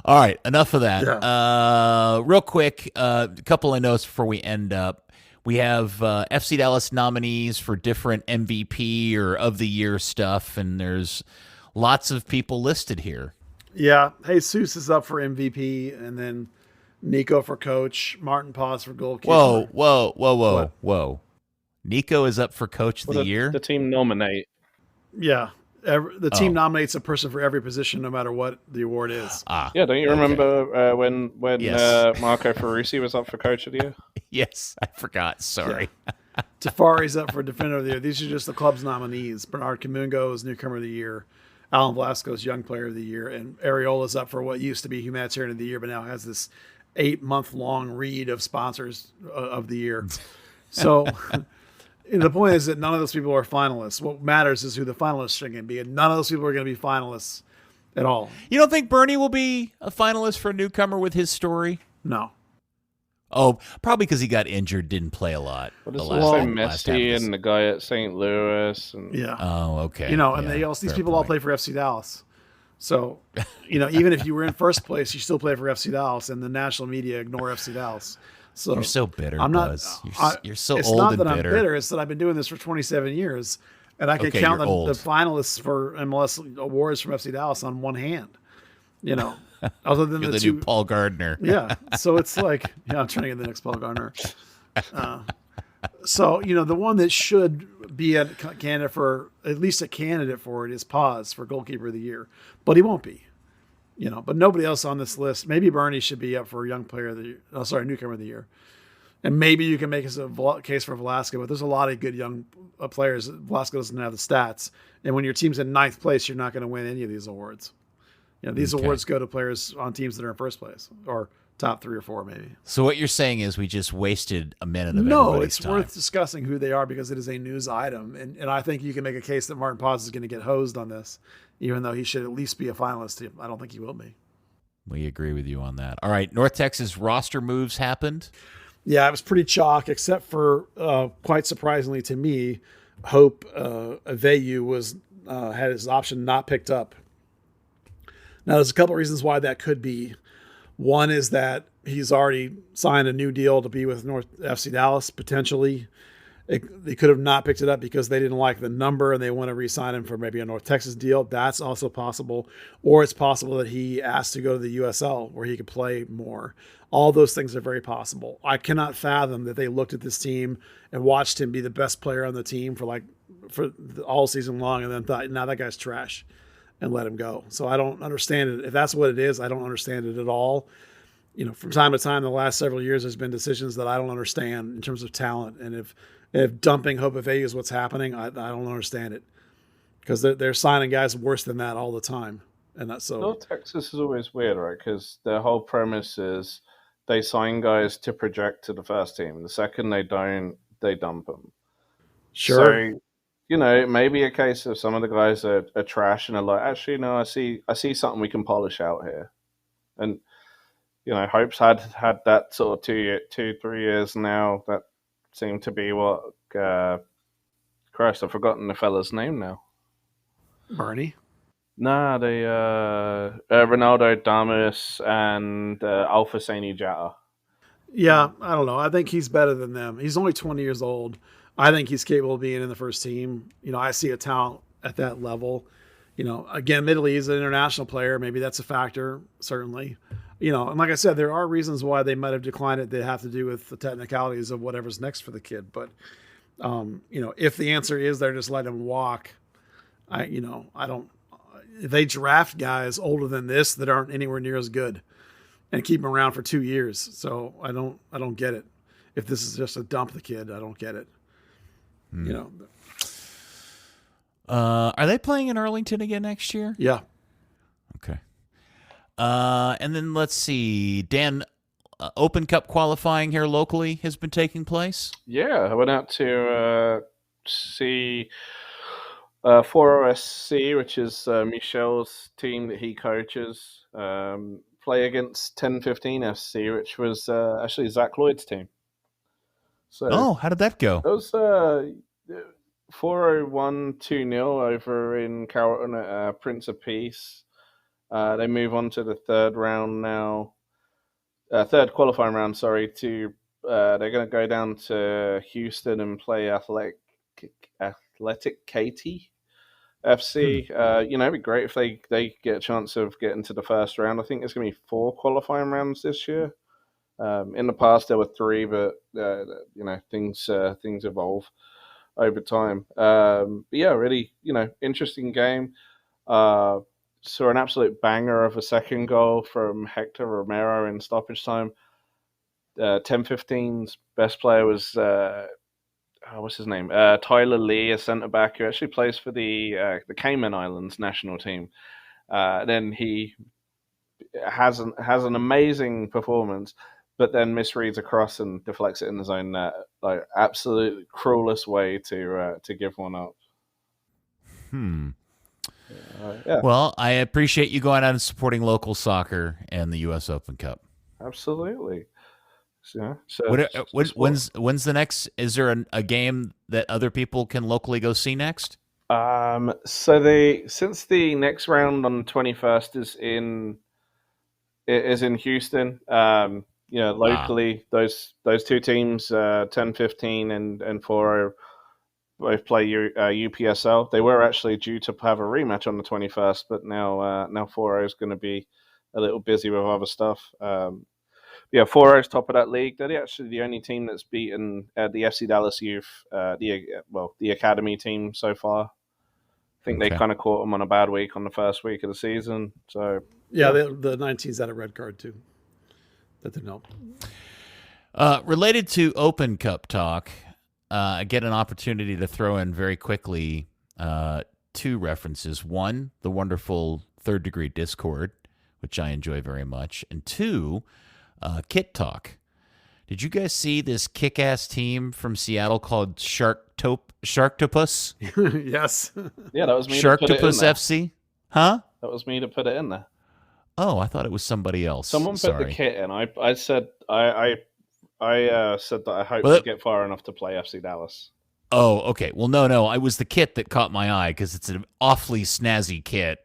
All right, enough of that. Yeah. Real quick, a couple of notes before we end up. We have FC Dallas nominees for different MVP or of the year stuff, and there's lots of people listed here. Yeah, Jesus is up for MVP, and then Nico for coach, Martin Paz for goalkeeper. Whoa. Nico is up for coach of the year? The team nominate. Yeah. The team nominates a person for every position, no matter what the award is. Yeah, don't you remember when Marco Ferrucci was up for Coach of the Year? Yes, I forgot. Sorry. Yeah. Tafari's up for Defender of the Year. These are just the club's nominees. Bernard Kamungo is Newcomer of the Year. Alan Velasco's Young Player of the Year. And Areola's up for what used to be Humanitarian of the Year, but now has this 8-month-long read of sponsors of the year. So... the point is that none of those people are finalists. What matters is who the finalists are going to be, and none of those people are going to be finalists at all. You don't think Bernie will be a finalist for a newcomer with his story? No. Oh, probably because he got injured, didn't play a lot. What is Messi and the guy at St. Louis? And... Yeah. Oh, okay. You know, and these people all play for FC Dallas. So, you know, even if you were in first place, you still play for FC Dallas, and the national media ignore FC Dallas. So you're so bitter, I'm not, Buzz. You're so it's old not and that bitter. I'm bitter. It's that I've been doing this for 27 years, and I can count the finalists for MLS awards from FC Dallas on one hand. You know, other than the new Paul Gardner. Yeah, so it's like, I'm trying to get the next Paul Gardner. So you know, the one that should be a candidate for at least a candidate for it is Paz for goalkeeper of the year, but he won't be. You know, but nobody else on this list. Maybe Bernie should be up for Young Player of the Year. Oh, sorry, Newcomer of the Year. And maybe you can make a case for Velasco, but there's a lot of good young players. Velasco doesn't have the stats. And when your team's in 9th place, you're not going to win any of these awards. You know, these awards go to players on teams that are in first place or top 3 or 4, maybe. So what you're saying is we just wasted a minute of everybody's time. No, it's worth discussing who they are because it is a news item. And I think you can make a case that Martin Paz is going to get hosed on this, even though he should at least be a finalist. I don't think he will be. We agree with you on that. All right, North Texas roster moves happened. Yeah, it was pretty chalk, except for quite surprisingly to me, Hope Aveyu was had his option not picked up. Now, there's a couple reasons why that could be. One is that he's already signed a new deal to be with North FC Dallas, potentially. They could have not picked it up because they didn't like the number and they want to re-sign him for maybe a North Texas deal. That's also possible. Or it's possible that he asked to go to the USL where he could play more. All those things are very possible. I cannot fathom that they looked at this team and watched him be the best player on the team for all season long and then thought, nah, that guy's trash, and let him go. So I don't understand it. If that's what it is, I don't understand it at all. From time to time, the last several years, there's been decisions that I don't understand in terms of talent. And if dumping Hope of A is what's happening, I don't understand it, because they're signing guys worse than that all the time. And that's so. North Texas is always weird, right? Because their whole premise is they sign guys to project to the first team. The second they don't, they dump them. Sure. So, it may be a case of some of the guys are trash and are like, actually, no, I see something we can polish out here. And, Hope's had that sort of 2-3 years now. That seemed to be what, Christ, I've forgotten the fella's name now. Bernie? Nah, Ronaldo Damus and Alphasani Jata. Yeah, I don't know. I think he's better than them. He's only 20 years old. I think he's capable of being in the first team. I see a talent at that level. Again, admittedly, he's an international player. Maybe that's a factor, certainly. And like I said, there are reasons why they might have declined it. They have to do with the technicalities of whatever's next for the kid. But, if the answer is they're just letting him walk, I don't. If they draft guys older than this that aren't anywhere near as good and keep them around for 2 years. So I don't get it. If this is just a dump the kid, I don't get it. Are they playing in Arlington again next year? Yeah. Okay. And then let's see, Dan, Open Cup qualifying here locally has been taking place? Yeah, I went out to see 4OSC, which is Michel's team that he coaches, play against 1015 FC, which was actually Zach Lloyd's team. So how did that go? It was 401 2-0 over in Carrollton at Prince of Peace. They move on to the third round now. Third qualifying round, sorry. They're going to go down to Houston and play Athletic Katy FC. It'd be great if they get a chance of getting to the first round. I think there's going to be 4 qualifying rounds this year. In the past there were 3, but things evolve over time. But yeah, really, interesting game. Saw an absolute banger of a second goal from Hector Romero in stoppage time. 10-15's best player was what's his name? Tyler Lee, a centre back who actually plays for the Cayman Islands national team. Then he has an amazing performance, but then misreads a cross and deflects it in his own net. Like, absolute cruelest way to give one up. Yeah. Well, I appreciate you going out and supporting local soccer and the U.S. Open Cup. Absolutely. When's the next? Is there a game that other people can locally go see next? Since the next round on the 21st is in Houston. Locally, those 2 teams, 10-15 and 4 both play UPSL. They were actually due to have a rematch on the 21st, but now 4 is going to be a little busy with other stuff. 4 is top of that league. They're actually the only team that's beaten the FC Dallas Youth, the academy team so far. I think they kind of caught them on a bad week on the first week of the season. So the 19's had a red card too. That didn't help. Related to Open Cup talk, I get an opportunity to throw in very quickly 2 references. 1, the wonderful Third Degree Discord, which I enjoy very much. And 2, Kit Talk. Did you guys see this kick-ass team from Seattle called Sharktopus? Yes. Yeah, that was me. Sharktopus FC? Huh? That was me to put it in there. Oh, I thought it was somebody else. Someone put the kit in. I said I said that I hope to get far enough to play FC Dallas. Oh, okay. Well, no. It was the kit that caught my eye because it's an awfully snazzy kit.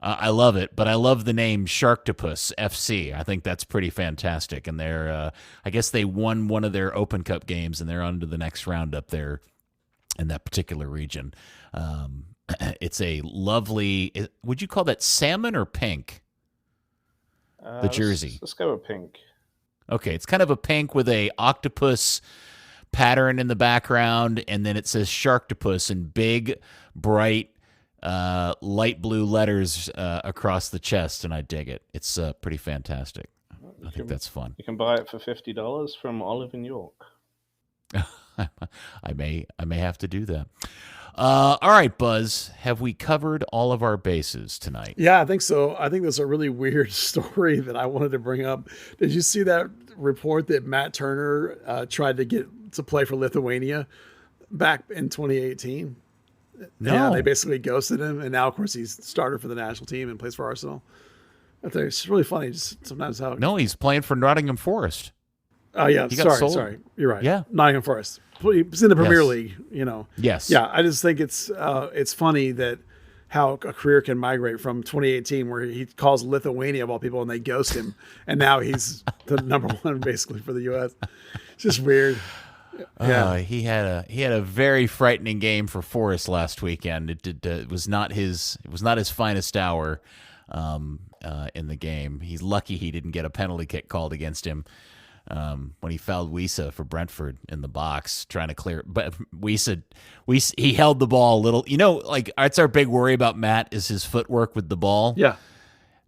I love it, but I love the name Sharktopus FC. I think that's pretty fantastic. And they're, I guess they won one of their Open Cup games, and they're on to the next round up there in that particular region. It's a lovely. Would you call that salmon or pink? The jersey. Let's go with pink. Okay, it's kind of a pink with a octopus pattern in the background, and then it says Sharktopus in big, bright, light blue letters across the chest, and I dig it. It's pretty fantastic. I think that's fun. You can buy it for $50 from Olive in York. I may have to do that. All right, Buzz, have we covered all of our bases tonight? Yeah, I think so. I think there's a really weird story that I wanted to bring up. Did you see that report that Matt Turner tried to get to play for Lithuania back in 2018? No. Yeah, they basically ghosted him, and now, of course, he's started for the national team and plays for Arsenal. I think it's really funny just sometimes how... No, he's playing for Nottingham Forest. Oh, yeah, sorry. You're right. Yeah. Nottingham Forest. He's in the Premier League, Yes. Yeah, I just think it's funny that how a career can migrate from 2018, where he calls Lithuania of all people, and they ghost him, and now he's the number one basically for the U.S. It's just weird. Yeah, he had a very frightening game for Forest last weekend. It was not his finest hour in the game. He's lucky he didn't get a penalty kick called against him. When he fouled Wiese for Brentford in the box, trying to clear. But Wiese, he held the ball a little. That's our big worry about Matt is his footwork with the ball. Yeah.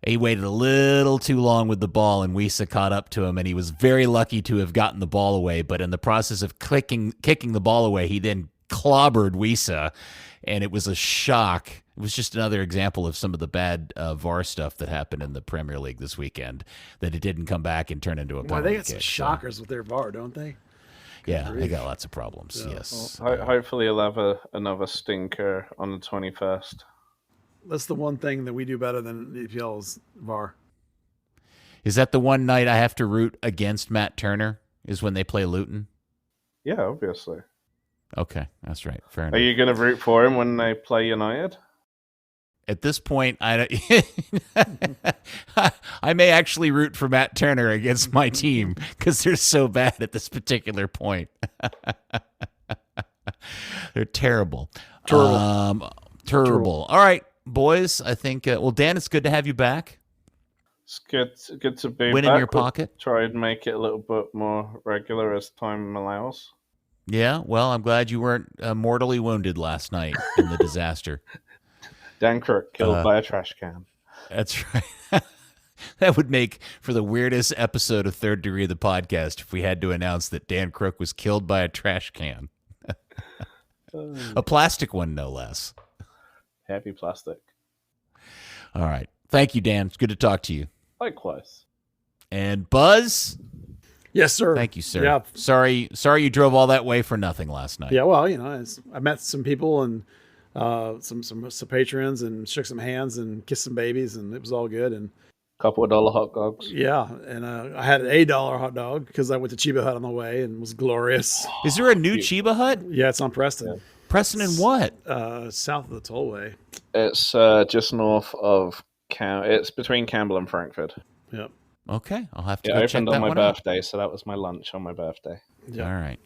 He waited a little too long with the ball, and Wiese caught up to him, and he was very lucky to have gotten the ball away. But in the process of kicking the ball away, he then clobbered Wiese, and it was a shock. It was just another example of some of the bad VAR stuff that happened in the Premier League this weekend, that it didn't come back and turn into a penalty they got some kick, shockers with their VAR, don't they? Yeah, they got lots of problems. Yeah. Yes. Well, hopefully he'll have another stinker on the 21st. That's the one thing that we do better than the EPL's VAR. Is that the one night I have to root against Matt Turner? Is when they play Luton? Yeah, obviously. Okay, that's right. Fair enough. Are you going to root for him when they play United? At this point, I may actually root for Matt Turner against my team because they're so bad at this particular point. They're terrible. Terrible. All right, boys. I think. Dan, it's good to have you back. It's good to be Win back. in your pocket. Try and make it a little bit more regular as time allows. Yeah. Well, I'm glad you weren't mortally wounded last night in the disaster. Dan Crooke killed by a trash can. That's right. That would make for the weirdest episode of Third Degree of the podcast if we had to announce that Dan Crooke was killed by a trash can. A plastic one, no less. Heavy plastic. All right. Thank you, Dan. It's good to talk to you. Likewise. And Buzz? Yes, sir. Thank you, sir. Yeah. Sorry you drove all that way for nothing last night. Yeah, well, I met some people and some patrons and shook some hands and kissed some babies, and it was all good. And couple of $1 hot dogs. Yeah, and I had an $8 hot dog because I went to Chiba Hut on the way and it was glorious. Is there a new Chiba Hut? Yeah, it's on Preston. Yeah. Preston and what? South of the tollway. It's just north of it's between Campbell and Frankfurt. Yep. Okay, I'll have to go check that one out. It opened on my birthday, so that was my lunch on my birthday. Yep. All right.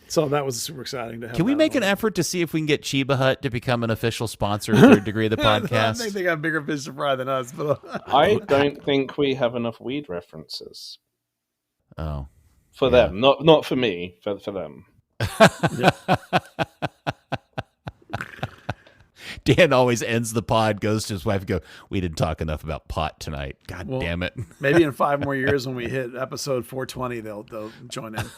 So that was super exciting to have. Can we make an effort to see if we can get Chiba Hut to become an official sponsor of Third Degree of the podcast? I think they got bigger fish to fry than us. But I don't think we have enough weed references. Oh. For them. Not for me, for them. Dan always ends the pod, goes to his wife and go, we didn't talk enough about pot tonight. God damn it. Maybe in 5 more years when we hit episode 420, they'll join in.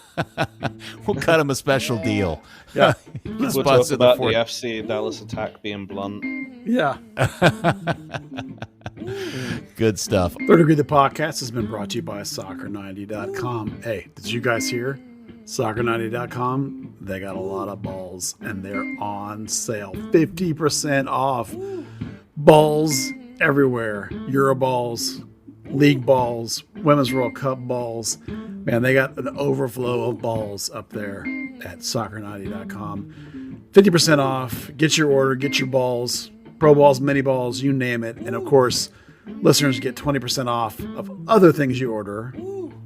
We'll cut them a special deal. Yeah. We'll talk about the FC Dallas attack being blunt. Yeah. Good stuff. Third Degree the podcast has been brought to you by Soccer90.com. Hey, did you guys hear? Soccer90.com, they got a lot of balls and they're on sale. 50% off. Balls everywhere. Euro balls, league balls, Women's World Cup balls. Man, they got an overflow of balls up there at Soccer90.com. 50% off. Get your order, get your balls, pro balls, mini balls, you name it. And of course, listeners get 20% off of other things you order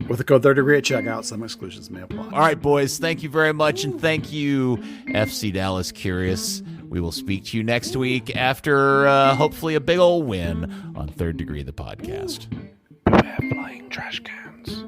with the code Third Degree at checkout. Some exclusions may apply. All right, boys. Thank you very much. And thank you, FC Dallas Curious. We will speak to you next week after hopefully a big old win on Third Degree, the podcast. Beware flying trash cans.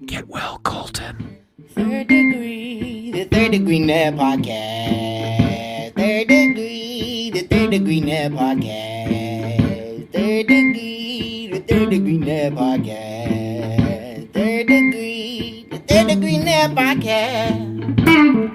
Get well, Colton. Third Degree, the Third Degree Net Podcast. Third Degree, the Third Degree Net Podcast. Third Degree, the Third Degree Net Podcast. Third Degree, the Third Degree Net Podcast.